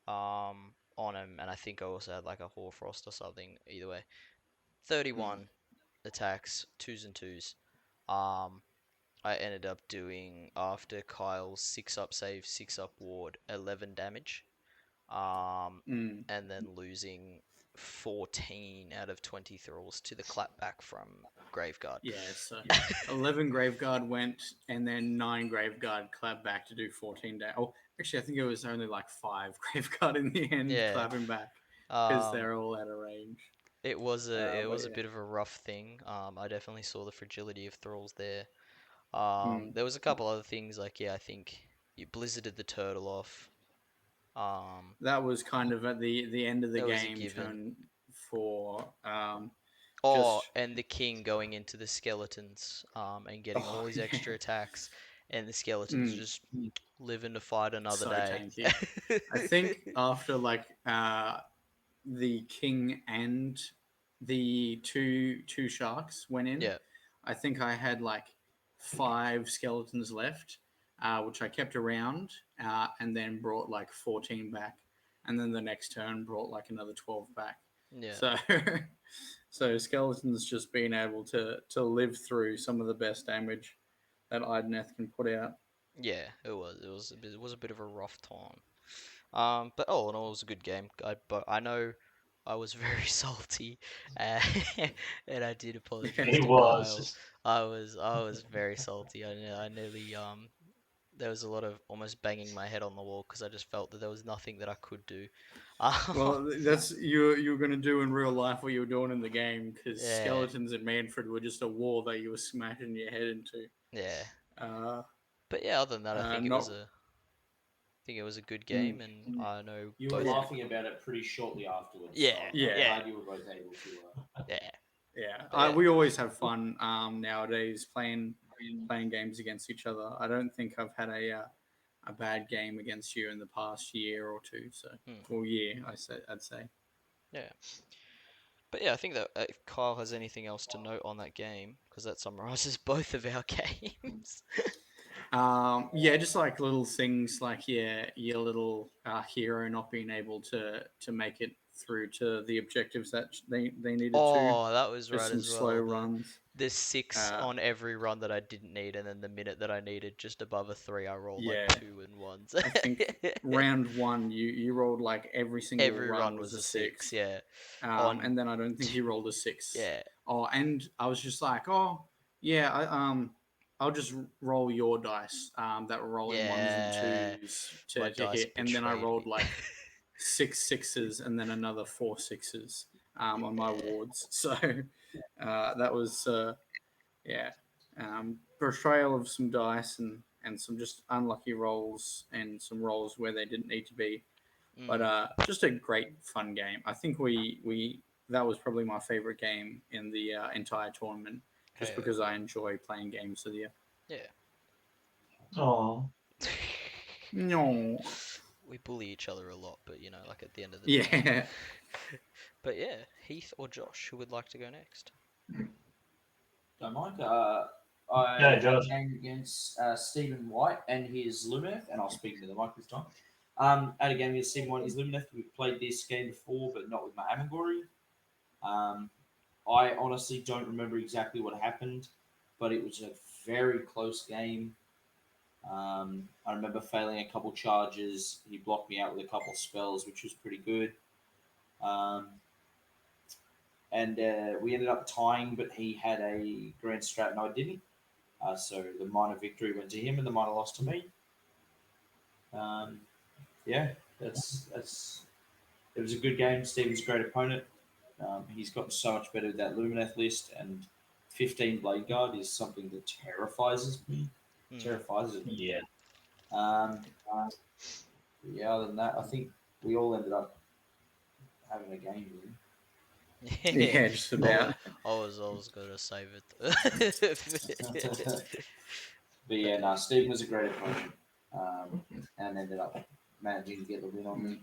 on him, and I think I also had like a Hoarfrost or something. Either way, mm, 31 attacks, twos and twos. Um, I ended up doing after Kyle's 6 up save, 6 up ward, 11 damage. Um, mm. and then losing 14 out of 20 thralls to the clapback from Graveguard. Yeah, so 11 Graveguard went, and then 9 Graveguard clapped back to do 14 damage. Oh, actually, I think it was only like 5 Graveguard in the end Yeah. clapping back because Um, they're all out of range. it But was a yeah. bit of a rough thing. I definitely saw the fragility of thralls there. Mm. There was a couple other things like, yeah, I think you blizzarded the turtle off. Um, That was kind of at the end of the that was a game given. turn for Oh, just and the king going into the skeletons, and getting oh all his yeah. extra attacks, and the skeletons Mm. just living to fight another So day. tanky. I think after like the king and the two sharks went in, Yeah, I think I had like 5 skeletons left, which I kept around, and then brought like 14 back, and then the next turn brought like another 12 back. yeah, So, so skeletons just being able to live through some of the best damage that Ideneth can put out. yeah. It was a bit of a rough time. But all in all, it was a good game. But I know I was very salty, uh, and I did apologize He to Yeah. Kyle. was. I was very salty. I nearly there was a lot of almost banging my head on the wall because I just felt that there was nothing that I could do. Well, that's you're going to do in real life what you were doing in the game because Yeah, skeletons in Manfred were just a wall that you were smashing your head into. yeah. Uh, But yeah, other than that, not. I think it was a good Mm, game, and I know You were both. yeah, laughing about it pretty shortly afterwards, so Yeah, I'm yeah, glad you were both able to. yeah, yeah. but yeah. We always have fun nowadays playing games against each other. I don't think I've had a bad game against you in the past year or two. So, Hmm, or year, I'd say. yeah. But yeah, I think that if Kyle has anything else to note on that game, because that summarizes both of our games. Yeah, just like little things like your little hero not being able to make it through to the objectives that they needed to. Oh, that was Just right some as slow well. runs. The six Uh, on every run that I didn't need, and then the minute that I needed just above a three, I rolled like yeah, two and ones. I think round one you rolled like every single Every run run was was a a six, six. yeah. On And then I don't think he rolled a six. yeah, Oh, and I was just like, oh yeah, I'll just roll your dice that were rolling ones and yeah. twos My to dice hit, and then I betrayed rolled me. like six sixes and then another four sixes on my Yeah. wards. So that was yeah, betrayal of some dice and some just unlucky rolls and some rolls where they didn't need to be. But Mm, just a great fun game. I think we that was probably my favorite game in the entire tournament, just hell because I enjoy playing games with you. yeah. Oh, No. We bully each other a lot, but like at the end of the day. Yeah. But yeah, Heath or Josh, who would like to go next? Don't mind. I yeah, had a Josh. game against Stephen White and his Lumineth, and I'll speak to the mic this time. I had a game against Stephen White and his Lumineth. We've played this game before, but not with my Amangori. Um, I honestly don't remember exactly what happened, but it was a very close game. I remember failing a couple charges. He blocked me out with a couple spells, which was pretty good. Um, and we ended up tying, but he had a grand strat and I didn't. So the minor victory went to him, and the minor loss to me. Um, yeah, that's. It was a good game. Stephen's a great opponent. He's gotten so much better with that Lumineth list, and 15 Blade Guard is something that terrifies me. Mm. Terrifies me. Yeah. Um, yeah, other than that, I think we all ended up having a game really. Yeah, Yeah, just I about. was, I was gonna save it. But But yeah, no, Stephen was a great opponent, and ended up managing to get the win on me.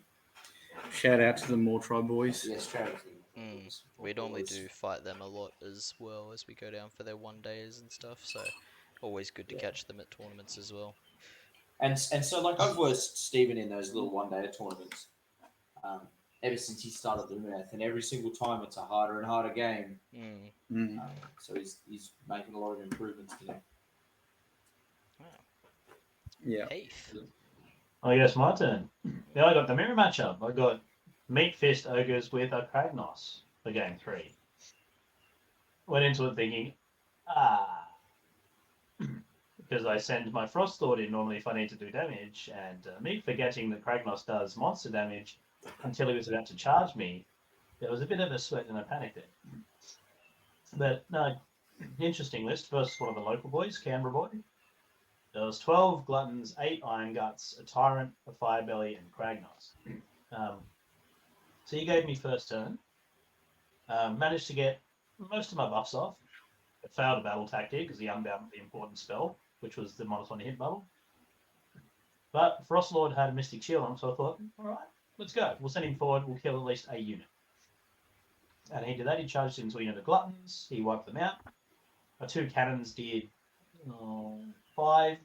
Shout out to the Mortry boys. Yes, charity. we normally do fight them a lot as well as we go down for their one days and stuff. So always good to Yeah. catch them at tournaments as well. And so like I've versed Stephen in those little one day tournaments um, ever since he started the math, and every single time it's a harder and harder game. Mm. Mm. So he's making a lot of improvements today. Wow. Yeah. Heath. Oh, yes, my turn. Yeah, I got the mirror matchup. I got Meat Fist Ogres with a Kragnos for game 3. Went into it thinking, because I send my Frost Lord in normally if I need to do damage, and me forgetting that Kragnos does monster damage until he was about to charge me, there was a bit of a sweat and a panic there. But no, interesting list. First, one of the local boys, Canberra boy. There was 12 Gluttons, 8 Iron Guts, a Tyrant, a Firebelly, and Kragnos. So he gave me first turn. Managed to get most of my buffs off. It failed a battle tactic because he unbound the important spell, which was the -1 hit bubble. But Frostlord had a Mystic Shield on, so I thought, all right, let's go. We'll send him forward. We'll kill at least a unit. And he did that. He charged into a unit of Gluttons. He wiped them out. My 2 cannons did 5,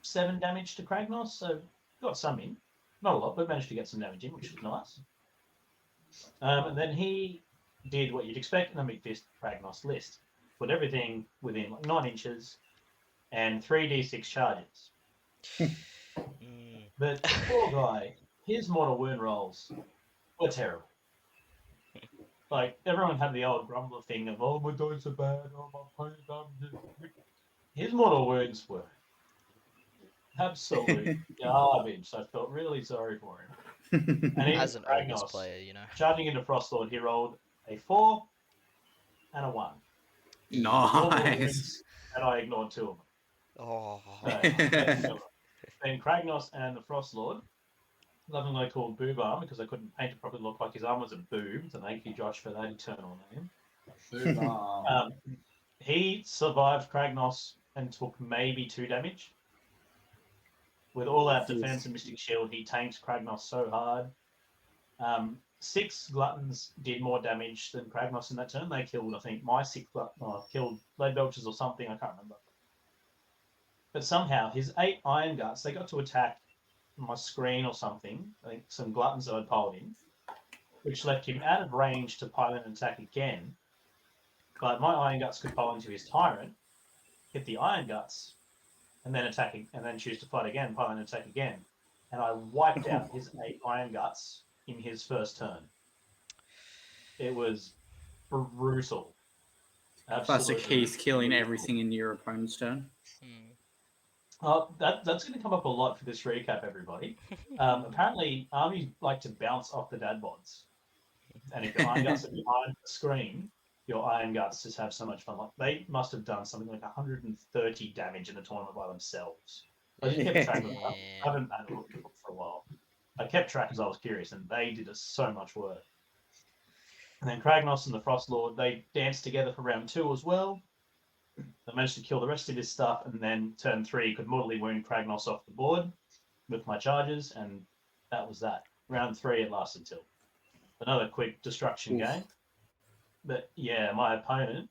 7 damage to Kragnos, so got some in. Not a lot, but managed to get some damage in, which was nice. And then he did what you'd expect in a Meat Fist Kragnos list. Put everything within like 9 inches and 3d6 charges. Mm. But the poor guy, his mortal wound rolls were terrible. Like, everyone had the old grumbler thing of, oh, my dice are bad, oh, my pain. His mortal wounds were Absolute garbage. I felt really sorry for him. And even As an ogres Kragnos, player, you know. charging into Frostlord, he rolled a 4 and a 1. All the Nice. wounds, and I ignored 2 of them. Oh. So, then Kragnos and the Frostlord, lovingly called Boob Arm because I couldn't paint it properly, look like his arm was a boob. So thank you, Josh, for that eternal name. Boom. He survived Kragnos and took maybe 2 damage. With all out defense and Mystic Shield, he tanked Kragnos so hard. 6 Gluttons did more damage than Kragnos in that turn. They killed, I think, my 6 killed Lead Belchers or something, I can't remember. But somehow, his 8 Iron Guts, they got to attack my screen or something. I think some Gluttons that I'd piled in, which left him out of range to pile in and attack again. But my Iron Guts could pile into his Tyrant, hit the Iron Guts, and then attacking, and then choose to fight again, pile in and attack again. And I wiped out his 8 Iron Guts in his first turn. It was brutal. Classic Absolutely. Heath killing everything in your opponent's turn. That's going to come up a lot for this recap, everybody. Apparently, armies like to bounce off the dad bods. And if your Iron Guts are behind the screen, your Iron Guts just have so much fun. Like they must have done something like 130 damage in the tournament by themselves. I just kept track of it. I haven't had a look at it for a while. I kept track because I was curious, and they did so much work. And then Kragnos and the Frostlord, they danced together for round 2 as well. They managed to kill the rest of his stuff, and then turn 3 could mortally wound Kragnos off the board with my charges, and that was that. Round 3 it lasted till. Another quick destruction game. But yeah, my opponent,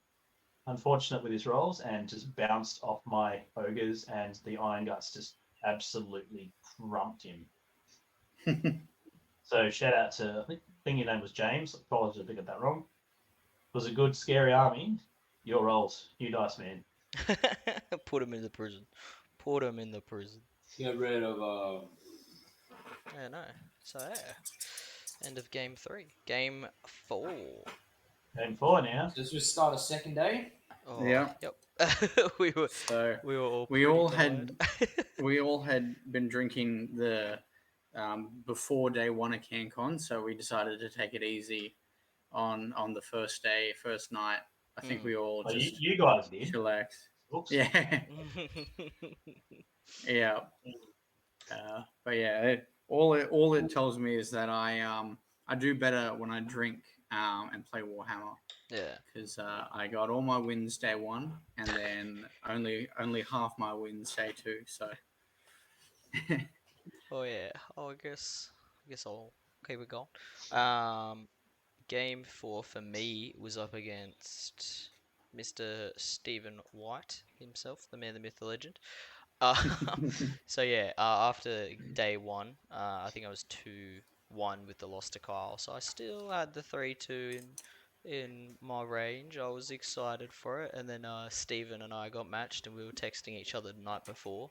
unfortunate with his rolls, and just bounced off my ogres, and the Iron Guts just absolutely crumped him. So shout out to, I think your name was James. Apologies if I got that wrong. It was a good, scary army. Your rolls, you dice, man. Put him in the prison. Put him in the prison. Get rid of Yeah, no. So yeah. End of game 3. Game 4. Game 4 now. Does we start a second day? Oh, Yeah. yep. we were So all we pretty all tired. we all had been drinking the before day 1 of Cancon, so we decided to take it easy on the first day, first night. I think we all Oh, just you guys did. chillax. Oops. Yeah, yeah. But yeah, all it tells me is that I do better when I drink and play Warhammer. Yeah. Because I got all my wins day 1, and then only half my wins day 2. So Oh yeah. Oh, I guess I'll keep it going. Game 4 for me was up against Mr. Stephen White himself, the man, the myth, the legend. So yeah, after day 1, I think I was 2-1 with the loss to Kyle. So I still had the 3-2 in my range. I was excited for it, and then Stephen and I got matched, and we were texting each other the night before.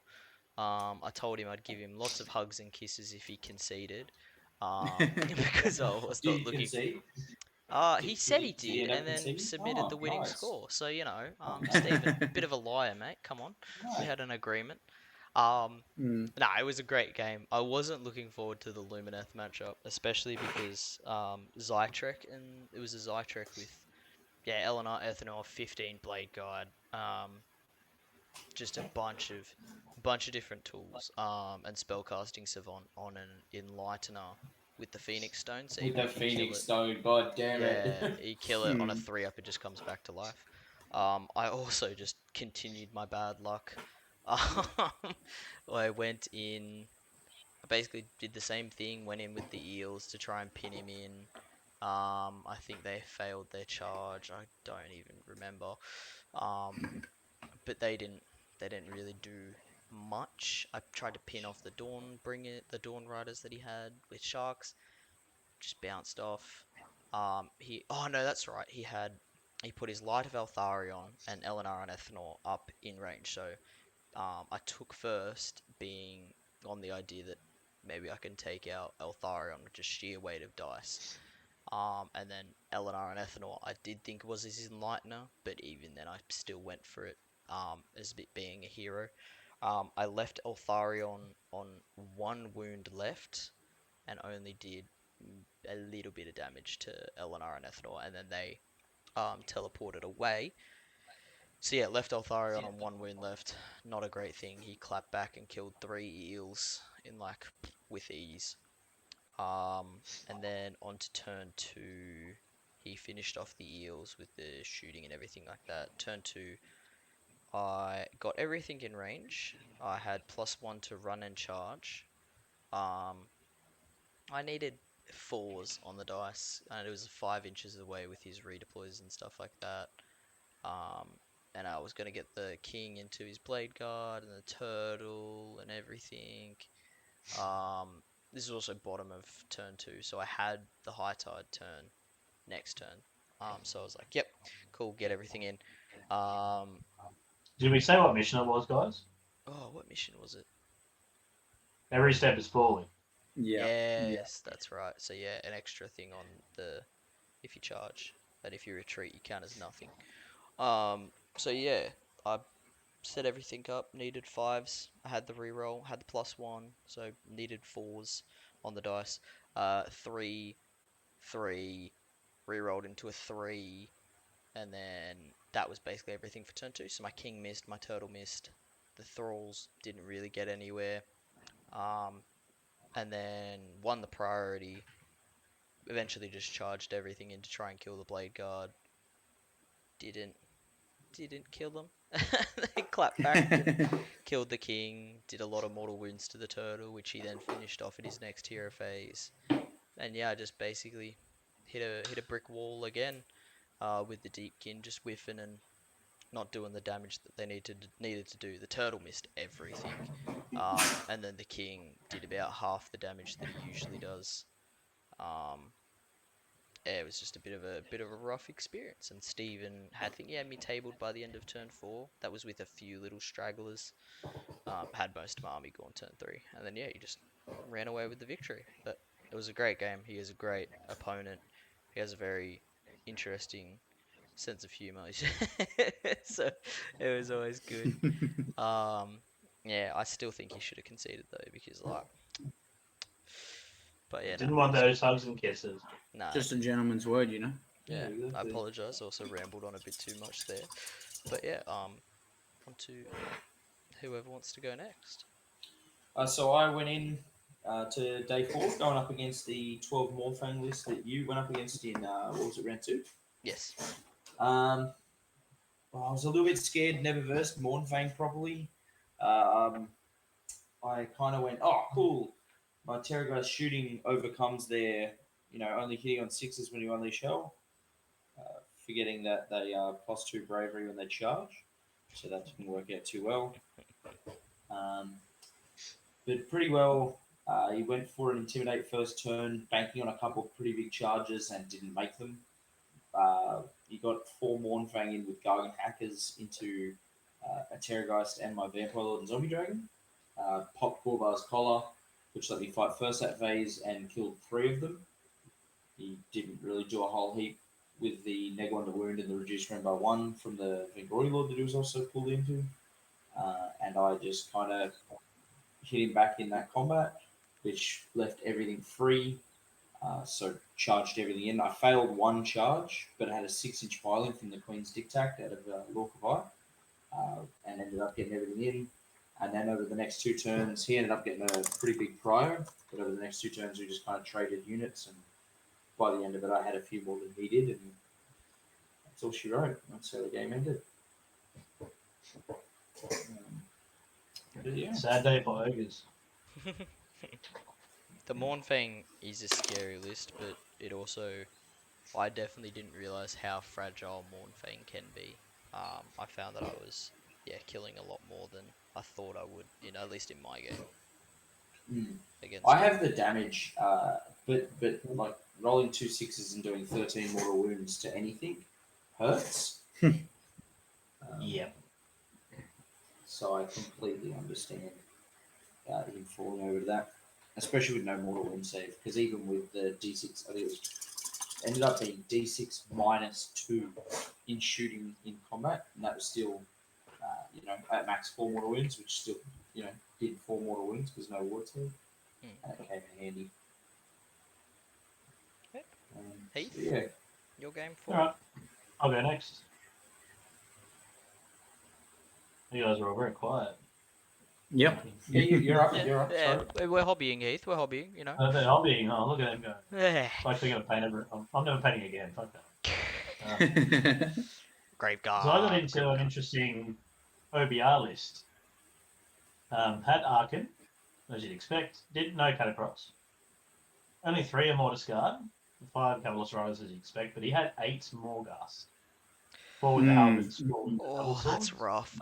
I told him I'd give him lots of hugs and kisses if he conceded, because I was Did not he looking. concede? He said he Did he did, end up and then conceding? submitted the Oh, winning nice. score. So Okay. Stephen, bit of a liar, mate. Come on, we had an agreement. No, it was a great game. I wasn't looking forward to the Lumineth matchup, especially because Zytrek, and it was a Zytrek with Eleanor, Ethanol, 15 Blade Guard, just a bunch of different tools, and spellcasting Savant on an Enlightener with the Phoenix Stone. So With even the if you kill Phoenix it, Stone, god damn yeah, it. you kill it on a 3-up, it just comes back to life. I also just continued my bad luck. I went in. I basically did the same thing. Went in with the eels to try and pin him in. I think they failed their charge. I don't even remember. But they didn't. They didn't really do much. I tried to pin off the the Dawn Riders that he had with sharks. Just bounced off. Oh no, that's right. He put his Light of Eltharion and Eleanor and Ethanol up in range. So I took first, being on the idea that maybe I can take out Eltharion with just sheer weight of dice. And then Eleanor and Ethanol, I did think was his Enlightener, but even then I still went for it, as being a hero. I left Eltharion on 1 wound left and only did a little bit of damage to Eleanor and Ethanol, and then they teleported away. So yeah, left Eltharion on 1 wound left. Not a great thing. He clapped back and killed 3 eels in like with ease. And then on to turn 2, he finished off the eels with the shooting and everything like that. Turn 2, I got everything in range. I had +1 to run and charge. Um, I needed 4s on the dice, and it was 5 inches away with his redeploys and stuff like that. Um, and I was gonna get the king into his blade guard and the turtle and everything. This is also bottom of turn 2, so I had the high tide turn next turn. So I was like, yep, cool, get everything in. Um, Did we say what mission it was, guys? oh, what mission was it? Every step is falling. Yeah. Yes, that's right. So yeah, an extra thing on the if you charge, that if you retreat, you count as nothing. So yeah, I set everything up. Needed 5s. I had the reroll, had the +1, so needed 4s on the dice. 3, 3, rerolled into a 3, and then that was basically everything for turn 2. So my king missed, my turtle missed, the thralls didn't really get anywhere. And then won the priority. Eventually, just charged everything in to try and kill the blade guard. Didn't kill them. They clapped back and killed the king. Did a lot of mortal wounds to the turtle, which he then finished off in his next hero phase. And yeah, I just basically hit a brick wall again with the deepkin, just whiffing and not doing the damage that they needed to do. The turtle missed everything, and then the king did about half the damage that he usually does. Um, yeah, it was just a bit of a rough experience. And Steven had, I think he had me tabled by the end of turn 4. That was with a few little stragglers. Had most of my army gone turn 3, and then yeah, he just ran away with the victory. But it was a great game. He is a great opponent. He has a very interesting sense of humor. So it was always good. Yeah, I still think he should have conceded though, because like, but yeah, Didn't no, want it's good. those hugs and kisses. Nah, Just a gentleman's word, you know. Yeah, yeah, I exactly. apologize. Also rambled on a bit too much there, but yeah, on to whoever wants to go next. So I went in to day 4, going up against the 12 Morphang list that you went up against in, what was it, round 2? Yes. Um, I was a little bit scared, never versed Mornfang properly. Um, I kind of went, oh, cool. My Terragast shooting overcomes their, only hitting on 6s when you unleash hell, forgetting that they are +2 bravery when they charge. So that didn't work out too well. Um, but pretty well, he went for an intimidate first turn, banking on a couple of pretty big charges and didn't make them. He got 4 Mornfang in with Gargan Hackers into a Terrorgeist and my Vampire Lord and Zombie Dragon. Popped Corvar's collar, which let me fight first that phase and killed 3 of them. He didn't really do a whole heap with the neg 1 to wound and the reduced round by 1 from the Vingori Lord that he was also pulled into. And I just kind of hit him back in that combat, which left everything free. So charged everything in. I failed 1 charge, but I had a 6-inch piling from the Queen's Dictac out of Lorcavai, and ended up getting everything in. And then over the next 2 turns, he ended up getting a pretty big prio. But over the next 2 turns, we just kind of traded units, and by the end of it, I had a few more than he did, and that's all she wrote. That's how the game ended. But yeah, Sad day for ogres. The Mornfang is a scary list, but it also, I definitely didn't realize how fragile Mornfang can be. I found that I was, yeah, killing a lot more than I thought I would, at least in my game mm. against I him. have the damage, but like rolling 2 6s and doing 13 mortal wounds to anything hurts. Yep. So I completely understand him falling over to that, especially with no mortal wound save. Because even with the D6, I think it was ended up being D6 -2 in shooting in combat, and that was still at max 4 mortal wounds, which still, did 4 mortal wounds because no ward save, Mm. and it came in handy. Yep. So, Heath? yeah. Your game All 4? right, I'll go next. You guys are all very quiet. Yep. Yeah, you're up. Yeah, You're up. yeah. Sorry. We're hobbying, Heath. We're hobbying, you know. They're hobbying. Oh, look at them go. Eh. Like they're going to paint every. I'm never painting again. Fuck that. Grave So I got guard. into an interesting OBR list. Had Arkin, as you'd expect. Didn't know Catacross. Only 3 or more discard. 5 Cavalos Riders, as you'd expect. But he had 8 Morghast. 4 with the halberds, 4 with the double Oh, swords. that's rough.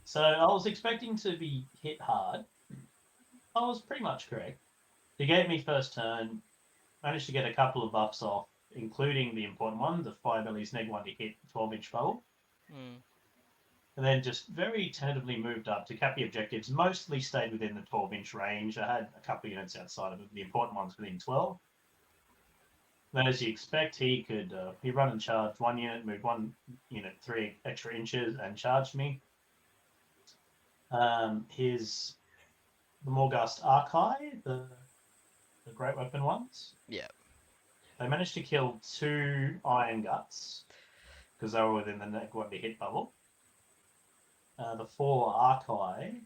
So I was expecting to be hit hard. I was pretty much correct. He gave me first turn, managed to get a couple of buffs off, including the important one, the Firebelly's neg 1 to hit 12-inch bubble. Mm. And then just very tentatively moved up to cap the objectives, mostly stayed within the 12-inch range. I had a couple of units outside of it, the important ones within 12. Then, as you expect, he could he run and charge 1 unit, move 1 unit 3 extra inches, and charged me. The Morghast Archai, the great weapon ones. Yeah. They managed to kill 2 Iron Guts because they were within the neg 1 to hit bubble. The 4 Archai,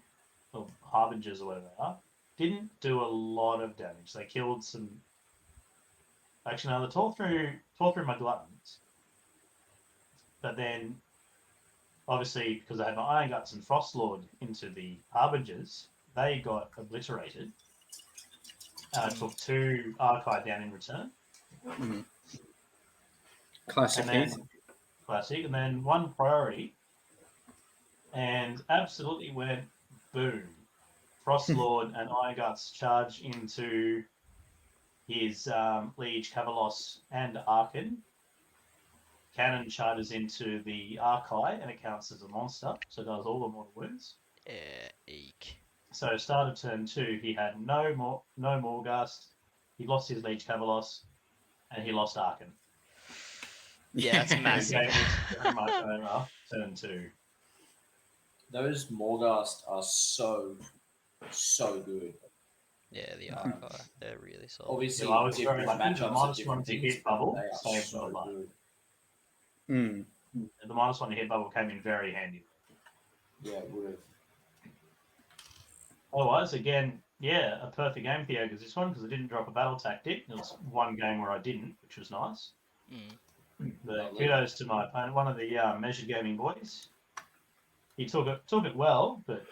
or Harbingers or whatever they are, didn't do a lot of damage. They killed some. Actually, no, they tore through my Gluttons. But then, obviously, because I had my Iron Guts and Frostlord into the Harbingers, they got obliterated. Took 2 Archai down in return. Mhm. Classic And then, Heath. classic. And then 1 priority. And absolutely went boom. Frostlord and Iron Guts charge into his Liege, Cavalos, and Arkin. Cannon charges into the Archai, and it counts as a monster, so it does all the mortal wounds. Eek. So start of turn 2, he had no Morghast, he lost his Liege Cavalos, and he lost Arkin. Yeah, that's The massive. game was very much over turn 2. Those Morghast are so good. Yeah, the Um, Archive. They're really solid. Obviously, I was very different lucky. The matchups are -1 different to things, hit but bubble they are saved my so life. good. Mm. The -1 to hit bubble came in very handy. Yeah, it would have. Otherwise, again, yeah, a perfect game for Yoga's this one because I didn't drop a battle tactic. There was 1 game where I didn't, which was nice. Mm. But kudos to my opponent, one of the measured gaming boys. He took it well, but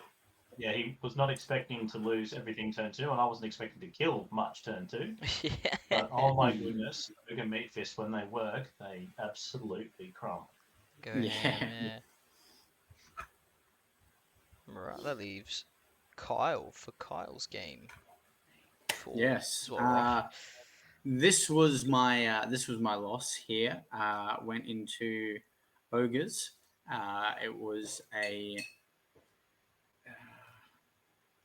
yeah, he was not expecting to lose everything turn 2, and I wasn't expecting to kill much turn 2. Yeah. But oh my goodness, Ogre Meat Fist, when they work, they absolutely crumble. Go Yeah. ham, yeah. Right, that leaves Kyle for Kyle's game. Yes. As well, right? This was my loss here. Went into ogres. It was a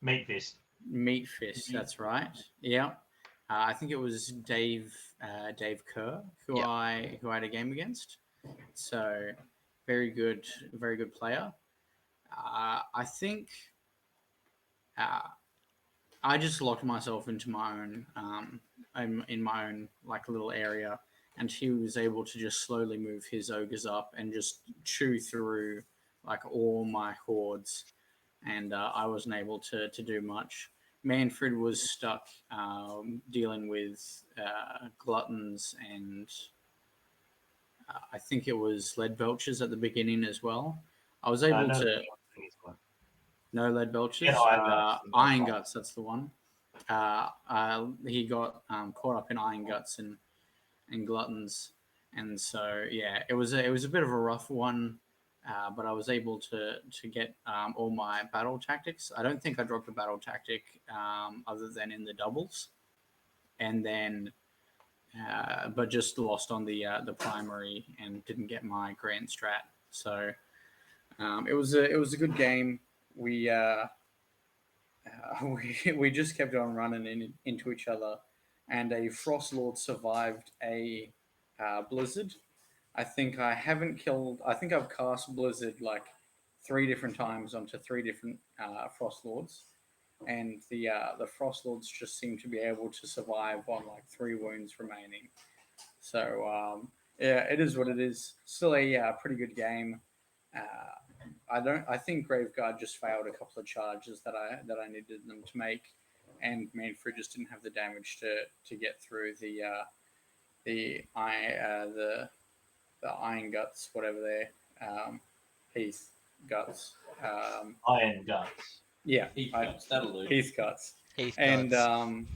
Meat Fist. meat fist. That's right. Yeah. I think it was Dave Kerr who Yep. I had a game against. So very good player. I think I just locked myself into my own in my own like little area, and he was able to just slowly move his ogres up and just chew through like all my hordes, and I wasn't able to do much. Manfred was stuck dealing with gluttons and I think it was lead belchers at the beginning as well. I was able No, to no lead belchers. Yeah, Iron Guts. Iron guts, that's the one. He got caught up in iron guts and gluttons, and so yeah, it was a bit of a rough one. But I was able to get all my battle tactics. I don't think I dropped a battle tactic other than in the doubles, and then but just lost on the primary and didn't get my grand strat. So it was a good game. We we just kept on running into each other, and a Frost Lord survived a blizzard, I think I haven't killed. I think I've cast Blizzard like 3 different times onto 3 different Frost Lords, and the Frost Lords just seem to be able to survive on like 3 wounds remaining. So yeah, it is what it is. Still a pretty good game. I don't. I think Graveguard just failed a couple of charges that I needed them to make, and Manfred just didn't have the damage to get through the the Iron Guts, whatever they're Heath Guts. Iron Guts. Yeah, Heath Guts, that'll do. Heath Guts, Heath and Guts.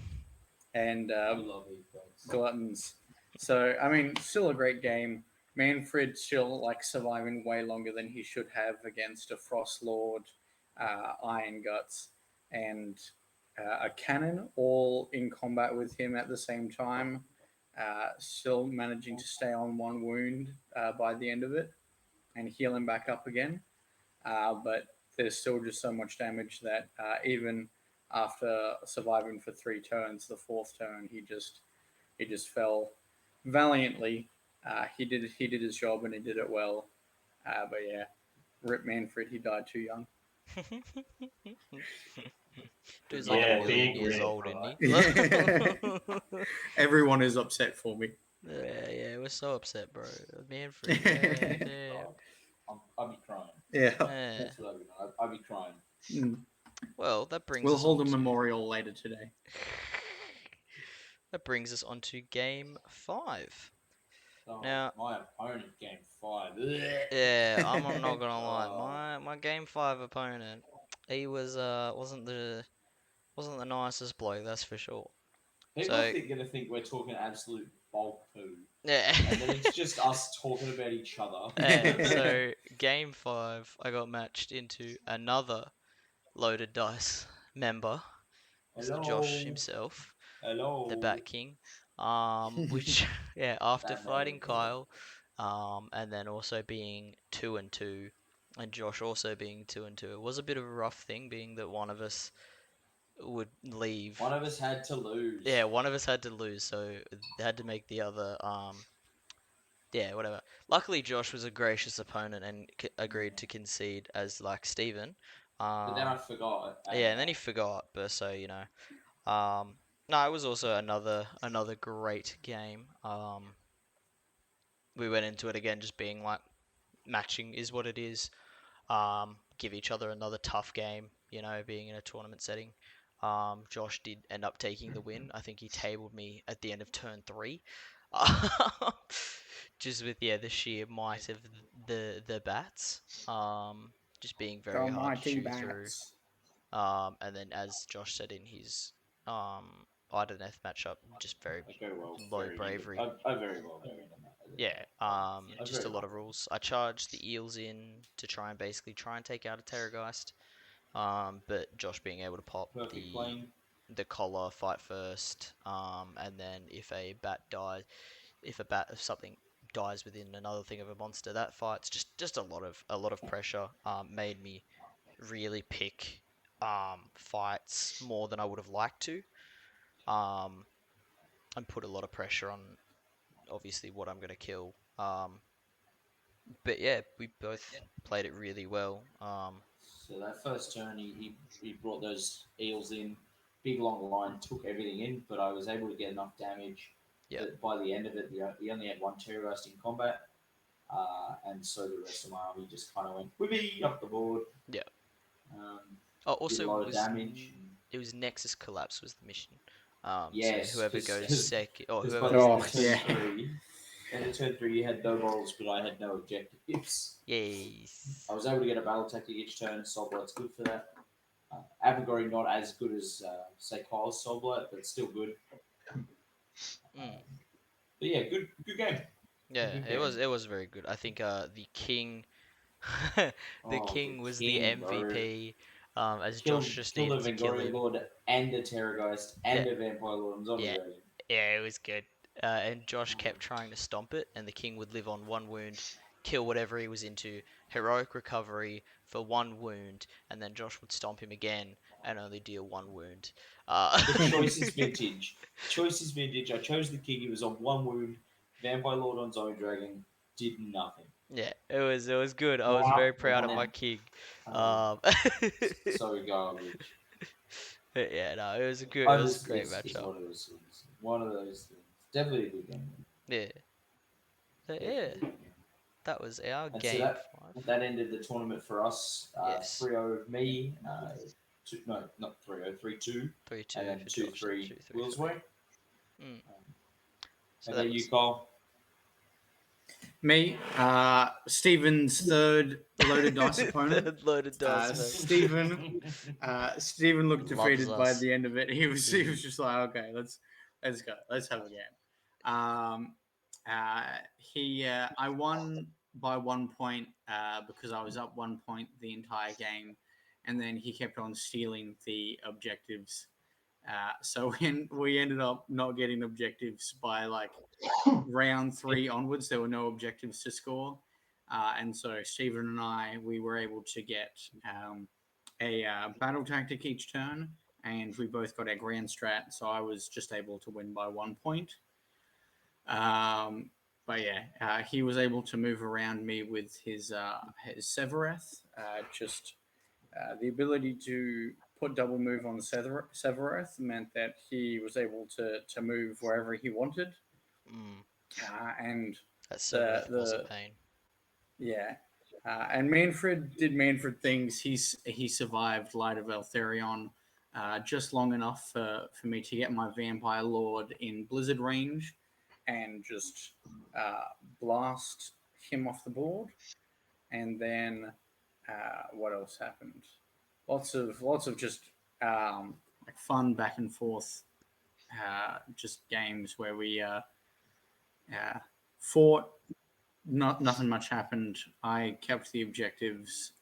and I love Heath Guts. Gluttons. So I mean, still a great game. Manfred still like surviving way longer than he should have against a Frost Lord, Iron Guts, and a Cannon, all in combat with him at the same time. Still managing to stay on 1 wound by the end of it and heal him back up again. But there's still just so much damage that even after surviving for 3 turns, the fourth turn he just fell valiantly. He did his job and he did it well. But yeah, Rip Manfred, he died too young. Dude's like a Yeah, million big years rip, old, isn't right? he? Everyone is upset for me. Yeah, we're so upset, bro. Manfred, yeah, damn. I'll be crying. Yeah. Yeah. That's what I'll be doing. I'll be crying. Mm. Well, that brings We'll us hold a on to- memorial later today. That brings us on to game 5. Oh, Now- my opponent game 5. Yeah, I'm not gonna lie. My game 5 opponent, he wasn't the nicest bloke, that's for sure. People So- are gonna think we're talking absolute bulk poo, Yeah. and then it's just us talking about each other. So game 5, I got matched into another loaded dice member, Mr. Josh himself, Hello. the Bat King. Which yeah, after Batman. fighting Kyle, and then also being 2-2, and Josh also being 2-2, it was a bit of a rough thing, being that one of us would leave. One of us had to lose. Yeah, one of us had to lose, so they had to make the other. Yeah, whatever. Luckily, Josh was a gracious opponent and agreed to concede as like Steven. But then I forgot. Yeah, and then he forgot, but so you know. No, it was also another great game. We went into it again just being like matching is what it is. Give each other another tough game, you know, being in a tournament setting. Josh did end up taking the win. I think he tabled me at the end of turn 3. Just with the sheer might of the bats. Just being very hard to chew through. And then as Josh said in his Ideneth matchup, just very I go well. low very bravery. I very well go in on that. Yeah, just a very lot of rules. I charged the eels in to try and take out a Terrorgeist. But Josh being able to pop Perfect plane. the collar, fight first, and then if a bat if something dies within another thing of a monster that fights, just a lot of pressure. Made me really pick fights more than I would have liked to. And put a lot of pressure on obviously what I'm gonna kill. But yeah, we both played it really well. So that first turn, he brought those eels in, big long line, took everything in, but I was able to get enough damage Yeah. that by the end of it, he only had one Terrorgeist in combat, and so the rest of my army just kind of went whippy up the board. Yeah. Did Also, a lot of damage. it was Nexus Collapse was the mission. Yes, so whoever 'cause- goes second, or Because whoever. by Oh, turn yeah. three, in turn 3, you had no morals, but I had no objectives. Yes. I was able to get a battle tactic each turn. Soul Blight's good for that. Abergory not as good as say Kyle's Soul Blight, but still good. Mm. But yeah, good game. Yeah, Good it game. was very good. I think the king, the Oh, king was the King, bro. MVP. As Killed, Josh just killed a needed to kill Vengorian him. Lord and a Terrorgeist and Yeah. a Vampire Lord and Zombie Yeah. Dragon. Yeah, it was good. And Josh kept trying to stomp it, and the king would live on 1 wound, kill whatever he was into, heroic recovery for 1 wound, and then Josh would stomp him again and only deal 1 wound. The choice is vintage. Choice is vintage. I chose the king. He was on 1 wound. Vampire Lord on Zombie Dragon. did nothing. Yeah, it was good. I was Wow. very proud of And my then, king. um, Um, so garbage. but yeah, no, it was a good, it Oh, was a this great is matchup. what it was. It's one of those things. Definitely a good game. Yeah, so Definitely yeah, a good game. that was our And so game five. that ended the tournament for us. Yes, 3-0 of me. No, not 3-0, 3-2, and 3-2 then for Josh and 2-3 2-3 for me. Willsway. Mm. So How that about you, was Cole? Me, Stephen's third loaded dice opponent. third loaded dice, man. Stephen looked Loves defeated by us. the end of it. He was just like, okay, let's go, let's have a game. I won by 1 point because I was up 1 point the entire game, and then he kept on stealing the objectives. So when we ended up not getting objectives by like round 3 onwards, there were no objectives to score. And so Stephen and I, we were able to get a battle tactic each turn, and we both got our grand strat. So I was just able to win by 1 point. But yeah, he was able to move around me with his Severeth. Just the ability to put double move on Severeth meant that he was able to move wherever he wanted. Mm. And That the Severeth was a the pain. yeah, and Manfred did Manfred things. He survived Light of Eltharion just long enough for me to get my Vampire Lord in Blizzard range and just uh, blast him off the board. And then what else happened? Lots of just like fun back and forth, just games where we fought. Nothing much happened. I kept the objectives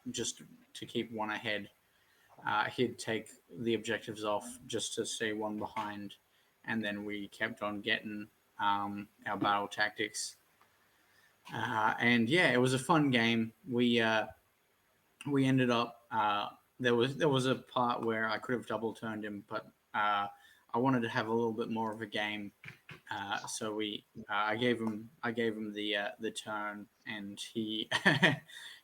just to keep one ahead. He'd take the objectives off just to stay one behind, and then we kept on getting our battle tactics. And yeah, it was a fun game. We ended up there was a part where I could have double turned him, but I wanted to have a little bit more of a game. So I gave him the turn, and he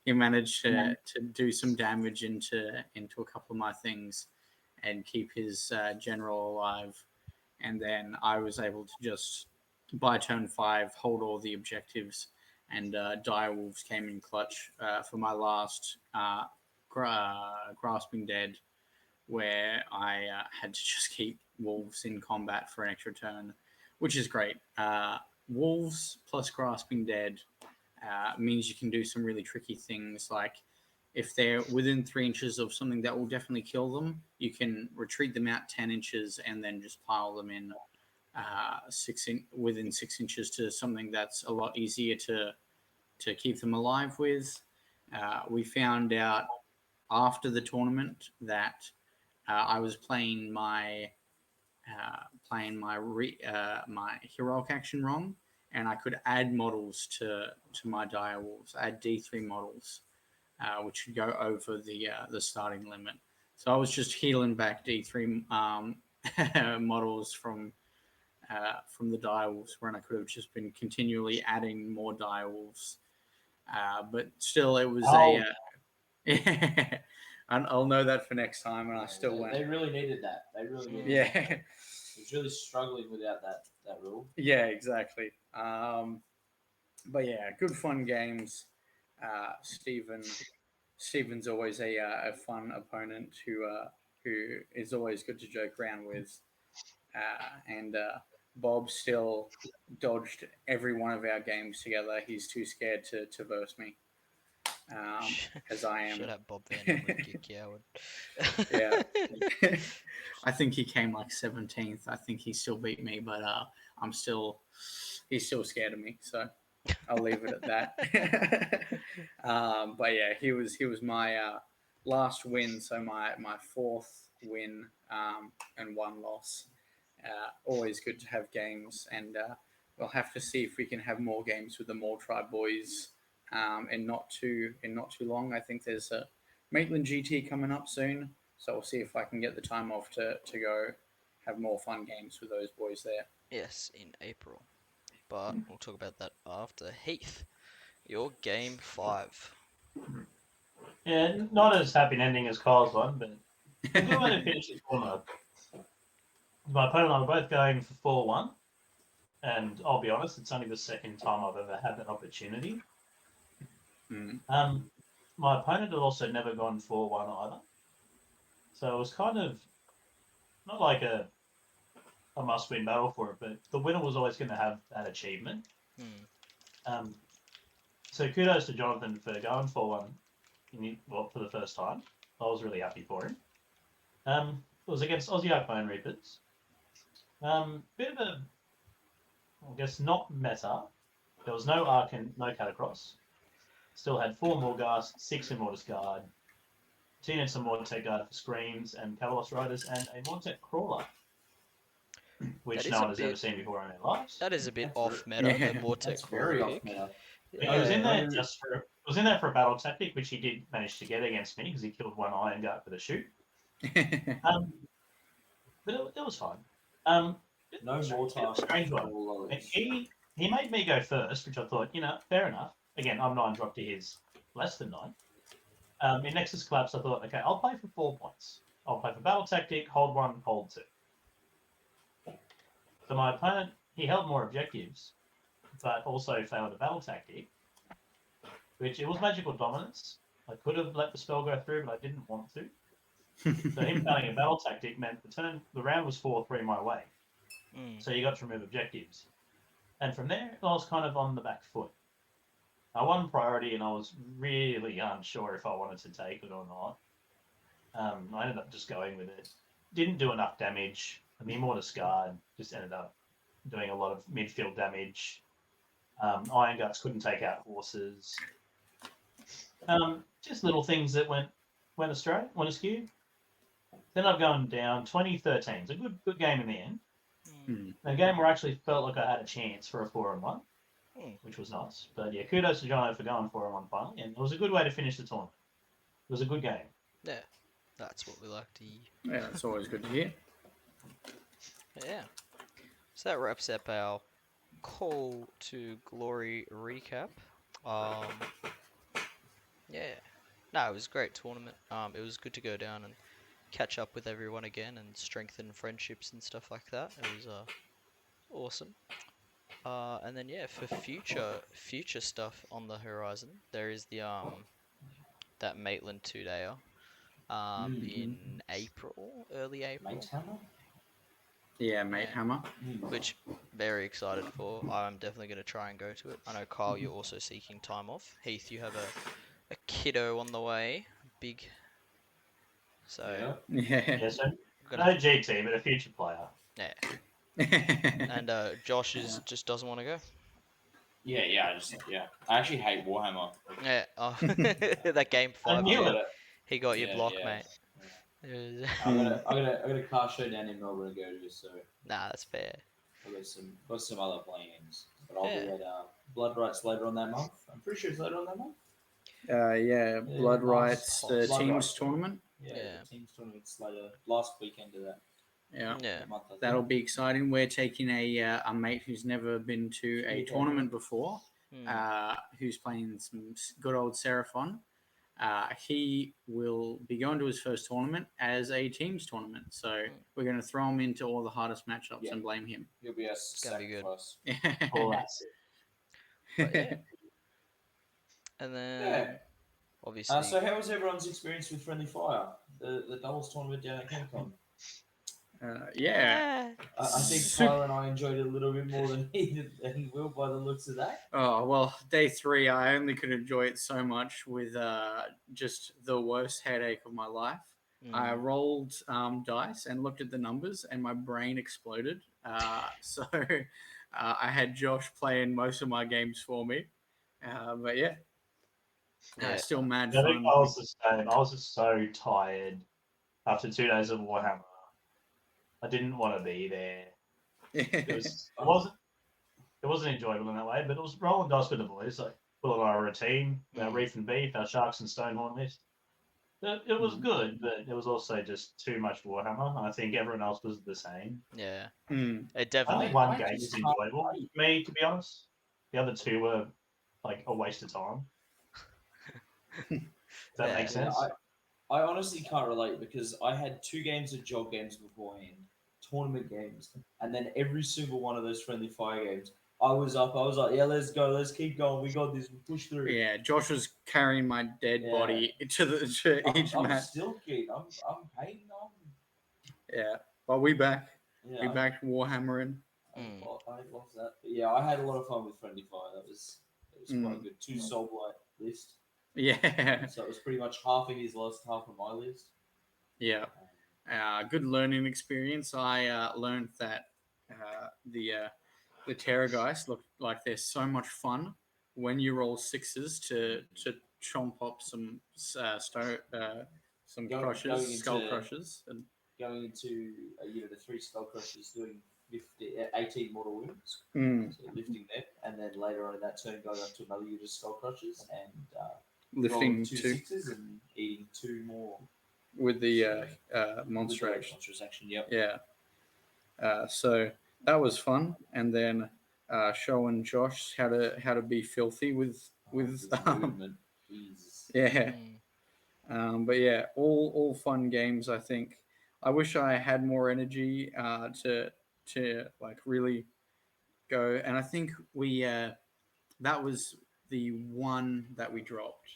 he managed to do some damage into a couple of my things, and keep his general alive. And then I was able to just by turn 5 hold all the objectives, and dire wolves came in clutch for my last grasping dead, where I had to just keep wolves in combat for an extra turn, which is great. Wolves plus grasping dead means you can do some really tricky things, like if they're within 3 inches of something that will definitely kill them, you can retreat them out 10 inches and then just pile them in within 6 inches to something that's a lot easier to keep them alive with. We found out after the tournament that I was my heroic action wrong, and I could add models to my dire wolves, add D3 models, which would go over the starting limit. So I was just healing back D3 models from the dire wolves, when I could have just been continually adding more dire wolves. But still, it was Oh, yeah. I'll know that for next time, and I still went. They really needed that. They really needed Yeah, that. I was really struggling without that rule. yeah, exactly. But yeah, good fun games. Stephen's always a fun opponent who is always good to joke around with, and Bob still dodged every one of our games together. He's too scared to verse me, as I Shut am. up, Bob Van Dam, you coward. Yeah. I think he came like 17th. I think he still beat me, but he's still scared of me. So I'll leave it at that. But yeah, he was my last win, so my fourth win, and one loss. Always good to have games, and we'll have to see if we can have more games with the Mall Tribe boys, in not too long. I think there's a Maitland GT coming up soon, so we'll see if I can get the time off to go have more fun games with those boys there. Yes, in April. but we'll talk about that after. Heath, your game 5. Yeah, not as happy an ending as Kyle's one, but a good way to finish the tournament. My opponent and I were both going for 4-1, and I'll be honest, it's only the second time I've ever had that opportunity. Mm. My opponent had also never gone 4-1 either, so it was kind of not like a must-win battle for it, but the winner was always going to have that achievement. Hmm. Um, so kudos to Jonathan for going 4-1 for the first time. I was really happy for him. It was against Aussie Arcbone Reapers. Bit of a, I guess, not meta. There was no Arc and no Catacross. Still had 4 Morghast, 6 Immortus Guard, 2 units of Mortec Guard for Screams and Cavalos Riders, and a Mortec Crawler, which no one has ever seen before in their lives. That is a bit That's off very- meta, Yeah. the Mortec That's Crawler very off pick. meta. He was in there Yeah. was in there for a battle tactic, which he did manage to get against me because he killed 1 Iron Guard with a shoot. But it was fine. No more tasks. Strange one. And he made me go first, which I thought, fair enough. Again, I'm 9 drop to his less than 9. In Nexus Collapse, I thought, okay, I'll play for 4 points. I'll play for Battle Tactic, hold 1, hold 2. So my opponent, he held more objectives, but also failed a Battle Tactic, which it was Magical Dominance. I could have let the spell go through, but I didn't want to. So him failing a Battle Tactic meant the round was 4-3 my way. So you got to remove objectives. And from there, I was kind of on the back foot. I won priority, and I was really unsure if I wanted to take it or not. I ended up just going with it. Didn't do enough damage. The Immortus Guard just ended up doing a lot of midfield damage. Iron Guts couldn't take out horses. Just little things that went astray, went askew. Then I've gone down 2013. It's a good game in the end. A game where I actually felt like I had a chance for a 4-1, which was nice. But yeah, kudos to Jono for going 4-1 finally, and it was a good way to finish the tournament. It was a good game. Yeah, that's what we like to hear. Yeah, it's always good to hear. Yeah. So that wraps up our Call to Glory recap. Yeah. No, it was a great tournament. It was good to go down and catch up with everyone again and strengthen friendships and stuff like that. It was awesome. And then yeah, for future stuff on the horizon, there is the that Maitland 2-dayer in April, early April, Mate Hammer? Yeah, Mate Yeah. Hammer. which very excited for. I'm definitely going to try and go to it. I know Kyle, you're also seeking time off. Heath, you have a kiddo on the way, big. So Yeah. Yeah, so we're no gonna, GT, but a future player. yeah. And Josh just doesn't want to go. Yeah. I actually hate Warhammer. Yeah, that game I 5, knew I it. got he got your Yeah, block, yeah. mate. It was- I got a car show down in Melbourne to go to, so Nah, that's fair. I got some other plans. But I'll be Yeah. at Blood Rights later on that month. I'm pretty sure it's later on that month. Yeah, Blood Rights, the Blood teams Rights. tournament. Yeah, Yeah. the team's tournament's later, last weekend of that Yeah, Yeah. month. I think. that'll be exciting. We're taking a mate who's never been to a Yeah. tournament before, Hmm. who's playing some good old Seraphon. He will be going to his first tournament as a teams tournament. So we're going to throw him into all the hardest matchups Yeah. and blame him. He'll be a gonna be good. sacrifice. All that's it. But yeah. And then Yeah. obviously So how was everyone's experience with Friendly Fire, the doubles tournament down at Cancon? Yeah. I think Tyler and I enjoyed it a little bit more than he did, and Will by the looks of that. Oh, well, day 3, I only could enjoy it so much with just the worst headache of my life. I rolled dice and looked at the numbers, and my brain exploded. So I had Josh playing most of my games for me. But yeah, still mad I think fun. I was the same. I was just so tired after 2 days of Warhammer. I didn't want to be there. It wasn't enjoyable in that way, but it was rolling dice with the boys. Like Will and I were a team, our Reef and Beef, our Sharks and Stonehorn list. It was good, but it was also just too much Warhammer. I think everyone else was the same. Yeah, Mm. it I definitely. think one I game just was can't enjoyable relate. for me, to be honest. The other two were like a waste of time. Does that Yeah. make Yeah, sense? I honestly can't relate because I had 2 games of job games beforehand, tournament games, and then every single one of those friendly fire games, I was up. I was like, yeah, let's go, let's keep going. We got this. We push through. Yeah, Josh was carrying my dead Yeah. body to each I'm match. still keen. I'm hating. Yeah, but we back. Yeah, We back Warhammering. Mm. I lost that. But yeah, I had a lot of fun with friendly fire. It was quite Mm. good. 2 Soulblight list, Yeah, so it was pretty much half of his list, half of my list. yeah. Good learning experience. I learned that the Terrorgeist look like they're so much fun when you roll sixes to chomp up some Going skull into crushers, and the 3 Skull Crushers doing 18 mortal wounds. mm, So lifting them, and then later on in that turn going up to another unit of Skull Crushers and rolling lifting 2 two sixes and eating 2 more with the with monster the action. monstrous action. Yep. Yeah. So that was fun, and then showing Josh how to be filthy with His movement. Jesus. yeah. Mm. But yeah, all fun games. I think. I wish I had more energy to like really go, and I think we that was the one that we dropped.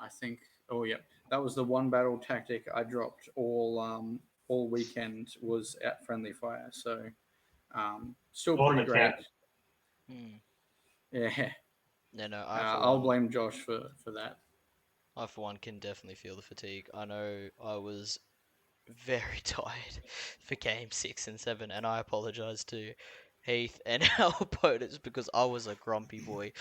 I think. Oh yeah, that was the one battle tactic I dropped all weekend was at friendly fire. So still pretty Tournament great. tactic. Mm. Yeah, Yeah, no, I for I'll one, blame Josh for that. I for one can definitely feel the fatigue. I know I was very tired for game 6 and 7, and I apologize to Heath and our opponents because I was a grumpy boy.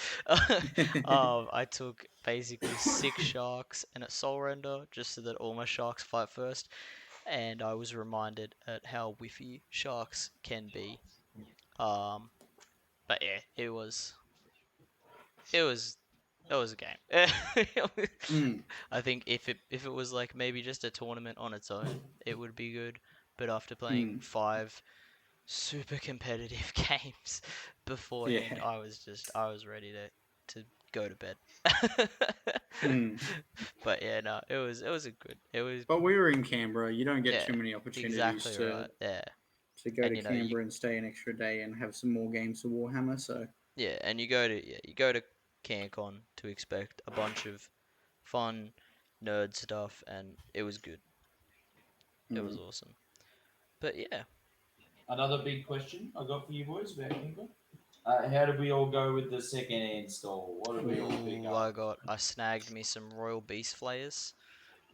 I took basically 6 sharks and a soul render just so that all my sharks fight first, and I was reminded at how whiffy sharks can be. Um, but yeah, it was it was a game. Mm, I think if it was like maybe just a tournament on its own, it would be good. But after playing mm, 5 super competitive games beforehand, yeah. I was ready to go to bed. Mm. But yeah, no, it was a good it was But we were in Canberra. You don't get yeah, too many opportunities exactly right. Yeah, to go and to you know you Canberra and stay an extra day and have some more games of Warhammer. So yeah, and you go to Cancon to expect a bunch of fun nerd stuff, and it was good. It was mm. awesome. But yeah, Another big question I got for you boys about Kingdom. How did we all go with the second-hand stall? What did we all pick ooh, up? I snagged me some Royal Beast Flayers,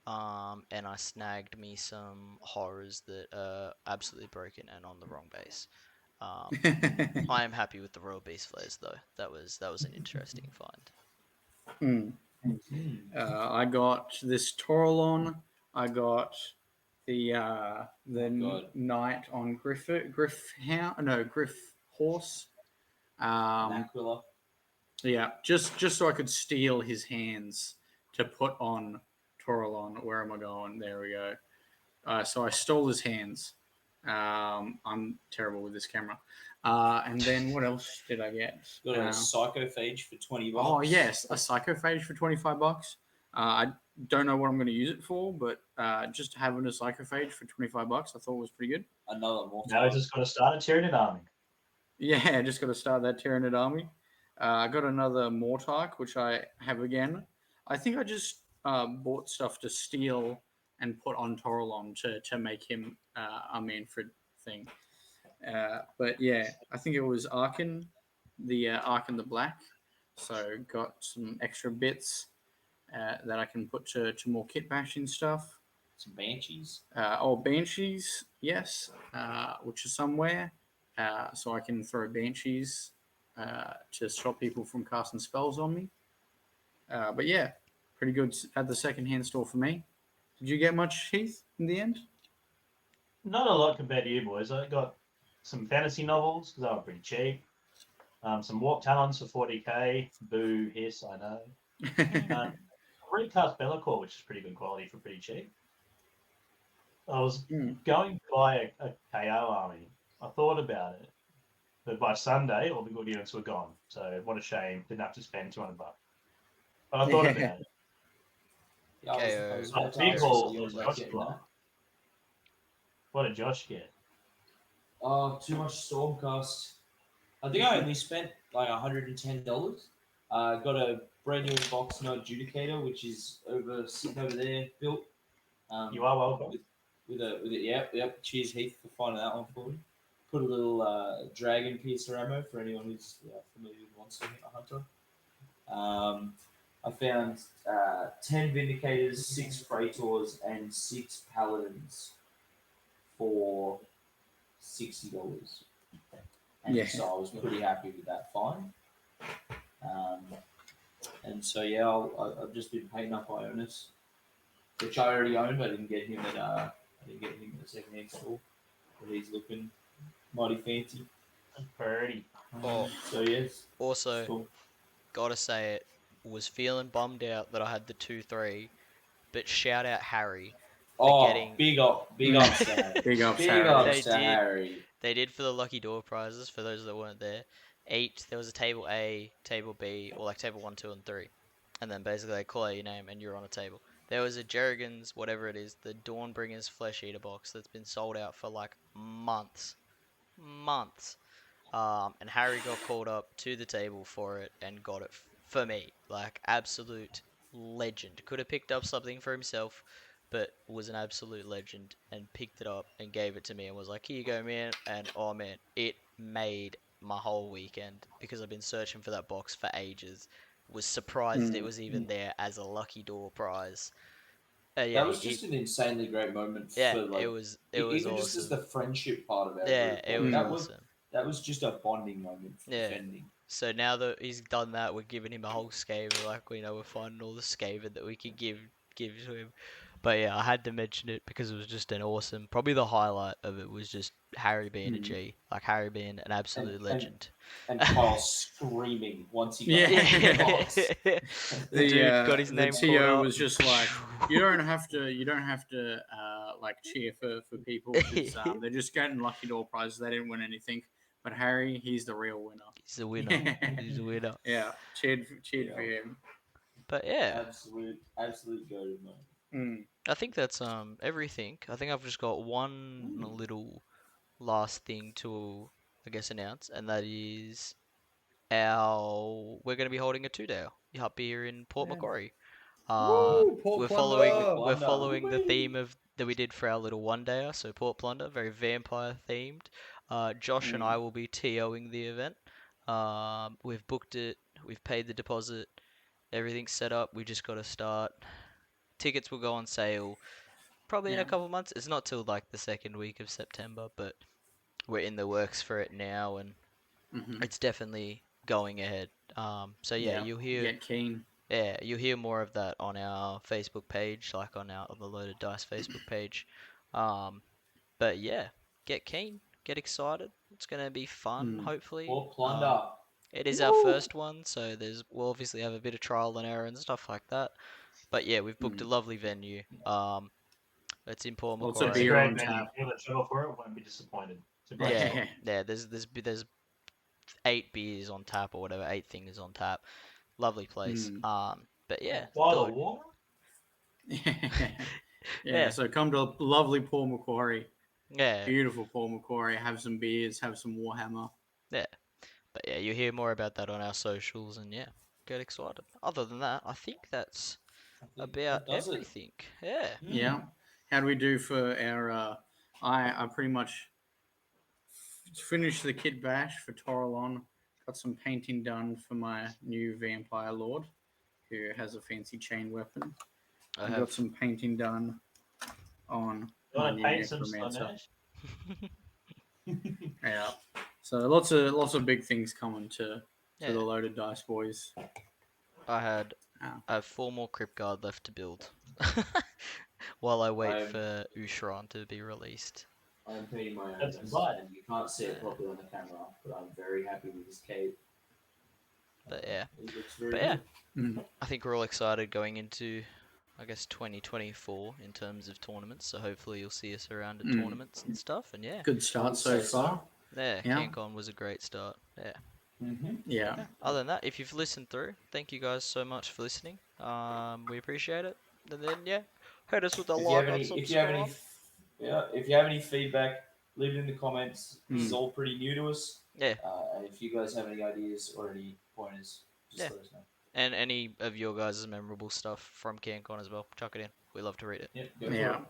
and I snagged me some horrors that are absolutely broken and on the wrong base. Um, I am happy with the Royal Beast Flayers though. That was an interesting find. Mm. Hmm. I got this Toralon. I got the God. knight on Griff horse. An Um, Aquila. yeah, just so I could steal his hands to put on Toralon. Where am I going? There we go. So I stole his hands. I'm terrible with this camera. And then what else did I get? Got a Psychophage for 20 Oh bucks. yes, a psychophage for $25. I don't know what I'm going to use it for, but just having a psychophage for $25, I thought was pretty good. Another more Now we just got to start a Tyranid army. Yeah, just got to start that Tyranid army. I got another Mortark, which I have again. I think I just bought stuff to steal and put on Toralon to make him a Manfred thing. But yeah, I think it was Arkin, the Arkin the Black. So got some extra bits that I can put to more kit bashing stuff. Some Banshees. Banshees, yes, which is somewhere. So I can throw Banshees to stop people from casting spells on me. But yeah, pretty good at the second hand store for me. Did you get much, Heath, in the end? Not a lot compared to you boys. I got some fantasy novels because they were pretty cheap. Some Warp Talons for 40k. Boo, hiss, I know. Um, recast Bellacore, which is pretty good quality for pretty cheap. I was Hmm. going to buy a KO army. I thought about it, but by Sunday, all the good units were gone. So what a shame. Didn't have to spend $200. But I thought about it. Yeah, I was KO, about to Big ask very you Ball what was you were Josh getting Block. at. What did Josh get? Oh, too much Stormcast. I think I only spent like $110. Got a brand new box no adjudicator, which is sitting over there built. You are welcome. With it, yep. Cheers, Heath, for finding that one for me. Put a little dragon piercer ammo for anyone who's familiar with Monster Hunter. I found 10 Vindicators, 6 Praetors, and 6 Paladins for $60. And Yeah. so I was pretty happy with that find. And so yeah, I've just been painting up Ionis, which I already owned. I didn't get him at the second-hand store, but he's looking mighty fancy. Pretty. Oh, So yes, also, cool. gotta say it, was feeling bummed out that I had the 2-3, but shout out Harry for Oh, getting. big ups to Harry. Big ups, Big Harry. ups They to did. Harry. They did for the lucky door prizes for those that weren't there. There was a table A, table B, or like table 1, 2, and 3. And then basically they call out your name and you're on a table. There was a Jerrigan's, whatever it is, the Dawnbringer's Flesh Eater box that's been sold out for like months. Months. And Harry got called up to the table for it and got it for me. Like, absolute legend. Could have picked up something for himself, but was an absolute legend and picked it up and gave it to me and was like, here you go, man. And oh man, it made my whole weekend because I've been searching for that box for ages. Was surprised it Mm. was even there as a lucky door prize. That Yeah, was just an insanely great moment yeah, for like it was even just as awesome. the friendship part of our Yeah, group. it Like was Mm. awesome. that was just a bonding moment for Yeah. defending. So now that he's done that, we're giving him a whole Skaven. Like we know we're finding all the Skaven that we could give to him. But yeah, I had to mention it because it was just an awesome. Probably the highlight of it was just Harry being a Mm. G, like Harry being an And absolute legend. and Kyle screaming once he got Yeah. out of the box. The dude got his The name called TO up. was just like, you don't have to like cheer for people because they're just getting lucky door prizes. They didn't win anything. But Harry, he's the real winner. He's the winner. He's the winner. Yeah, cheered Yeah. for him. But yeah, Absolute goated moment. Mm. I think that's everything. I think I've just got one little last thing to, I guess, announce, and that is we're going to be holding a 2-day up here in Port Yeah. Macquarie. Woo, Port We're Plunder! following the Woo-wee. theme of that we did for our little 1-dayer, so Port Plunder, very vampire themed. Josh and I will be TOing the event. We've booked it, we've paid the deposit, everything's set up. We just got to start. Tickets will go on sale probably in a Yeah. couple months. It's not till like the second week of September, but we're in the works for it now, and Mm-hmm. it's definitely going ahead. So yeah, Yeah. Get keen. you'll hear more of that on our Facebook page, like on the Loaded Dice Facebook page. Um, but yeah, get keen, get excited. It's gonna be fun, Mm. hopefully. Or plunder. It is our first one, so we'll obviously have a bit of trial and error and stuff like that. But yeah, we've booked a lovely venue. It's in Port Lots of It's a Macquarie. beer great on venue. tap. People that travel for it won't be disappointed. It's a great Yeah, spot. yeah. There's 8 beers on tap or whatever, 8 things on tap. Lovely place. But yeah, Bottle thought of water? Yeah, yeah, so come to lovely Paul Macquarie. yeah, Beautiful Paul Macquarie. Have some beers, have some Warhammer. yeah. But yeah, you'll hear more about that on our socials, and yeah, get excited. Other than that, I think that's I think about that does it. everything. Yeah. Yeah. How do we do for our I pretty much finished the kit bash for Toralon. Got some painting done for my new vampire lord, who has a fancy chain weapon. I I got have. some painting done on You my want to new paint some necromancer. Slanesh? Yeah. So lots of big things coming to Yeah. the Loaded Dice boys. I have 4 more Crypt Guard left to build. While I wait for Ushran to be released. I'm painting my own. That's right. And you can't see it properly on the camera, but I'm very happy with this cape. But yeah, He looks very But yeah. good. Mm. I think we're all excited going into, I guess, 2024 in terms of tournaments. So hopefully you'll see us around at tournaments and stuff. And yeah, Good start so say so. far. yeah, Yeah. Cancon was a great start. Yeah. Mm-hmm. Yeah. Yeah. Other than that, if you've listened through, thank you guys so much for listening. We appreciate it. And then yeah, hit us with a If you have like any, and if you have any, subscribe. yeah, if you have any feedback, leave it in the comments. This is Mm. all pretty new to us. Yeah. And if you guys have any ideas or any pointers, just Yeah. let us know. And any of your guys' memorable stuff from Cancon as well, chuck it in. We love to read it. Yep, go for Yeah. it.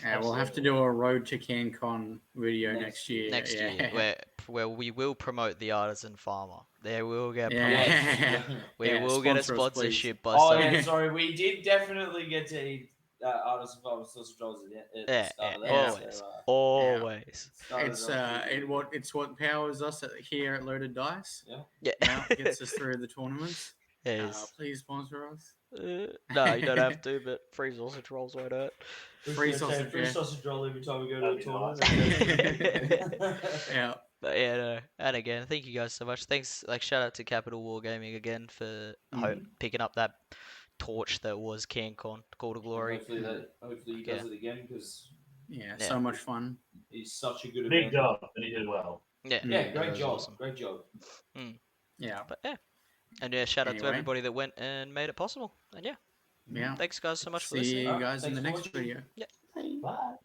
Yeah, we'll have to Absolutely. do a road to CanCon video Next next year. year. Next yeah. year, where we will promote the artisan farmer. There will get Yeah. promoted. Yes. We Yeah, will get a sponsor us, please. sponsorship by Oh some. yeah, sorry. We did definitely get to eat artisan farm sausage rolls at the Yeah, start of that. always, So, always. started It's off pretty good. it's what powers us here at Loaded Dice. Yeah. Yeah. Yeah, gets us through the tournaments. Yes. Please sponsor us. No, you don't have to, but free sausage rolls won't hurt. Free sausage, Free yeah. sausage roll every time we go to That'd a be tournament. Yeah. But yeah, no. And again, thank you guys so much. Thanks, like shout out to Capital Wargaming again for picking up that torch that was CanCon, Call to Glory. Hopefully he Okay. does it again because Yeah, Yeah. so much fun. he's such a good Big event. job, but he did well. Yeah, Yeah, that great was job. awesome. Great job. Yeah. But yeah, and yeah, shout out to Anyway. everybody that went and made it possible. And yeah, Yeah. thanks guys so much for See listening. you guys in Thanks the for next watching. video. Bye.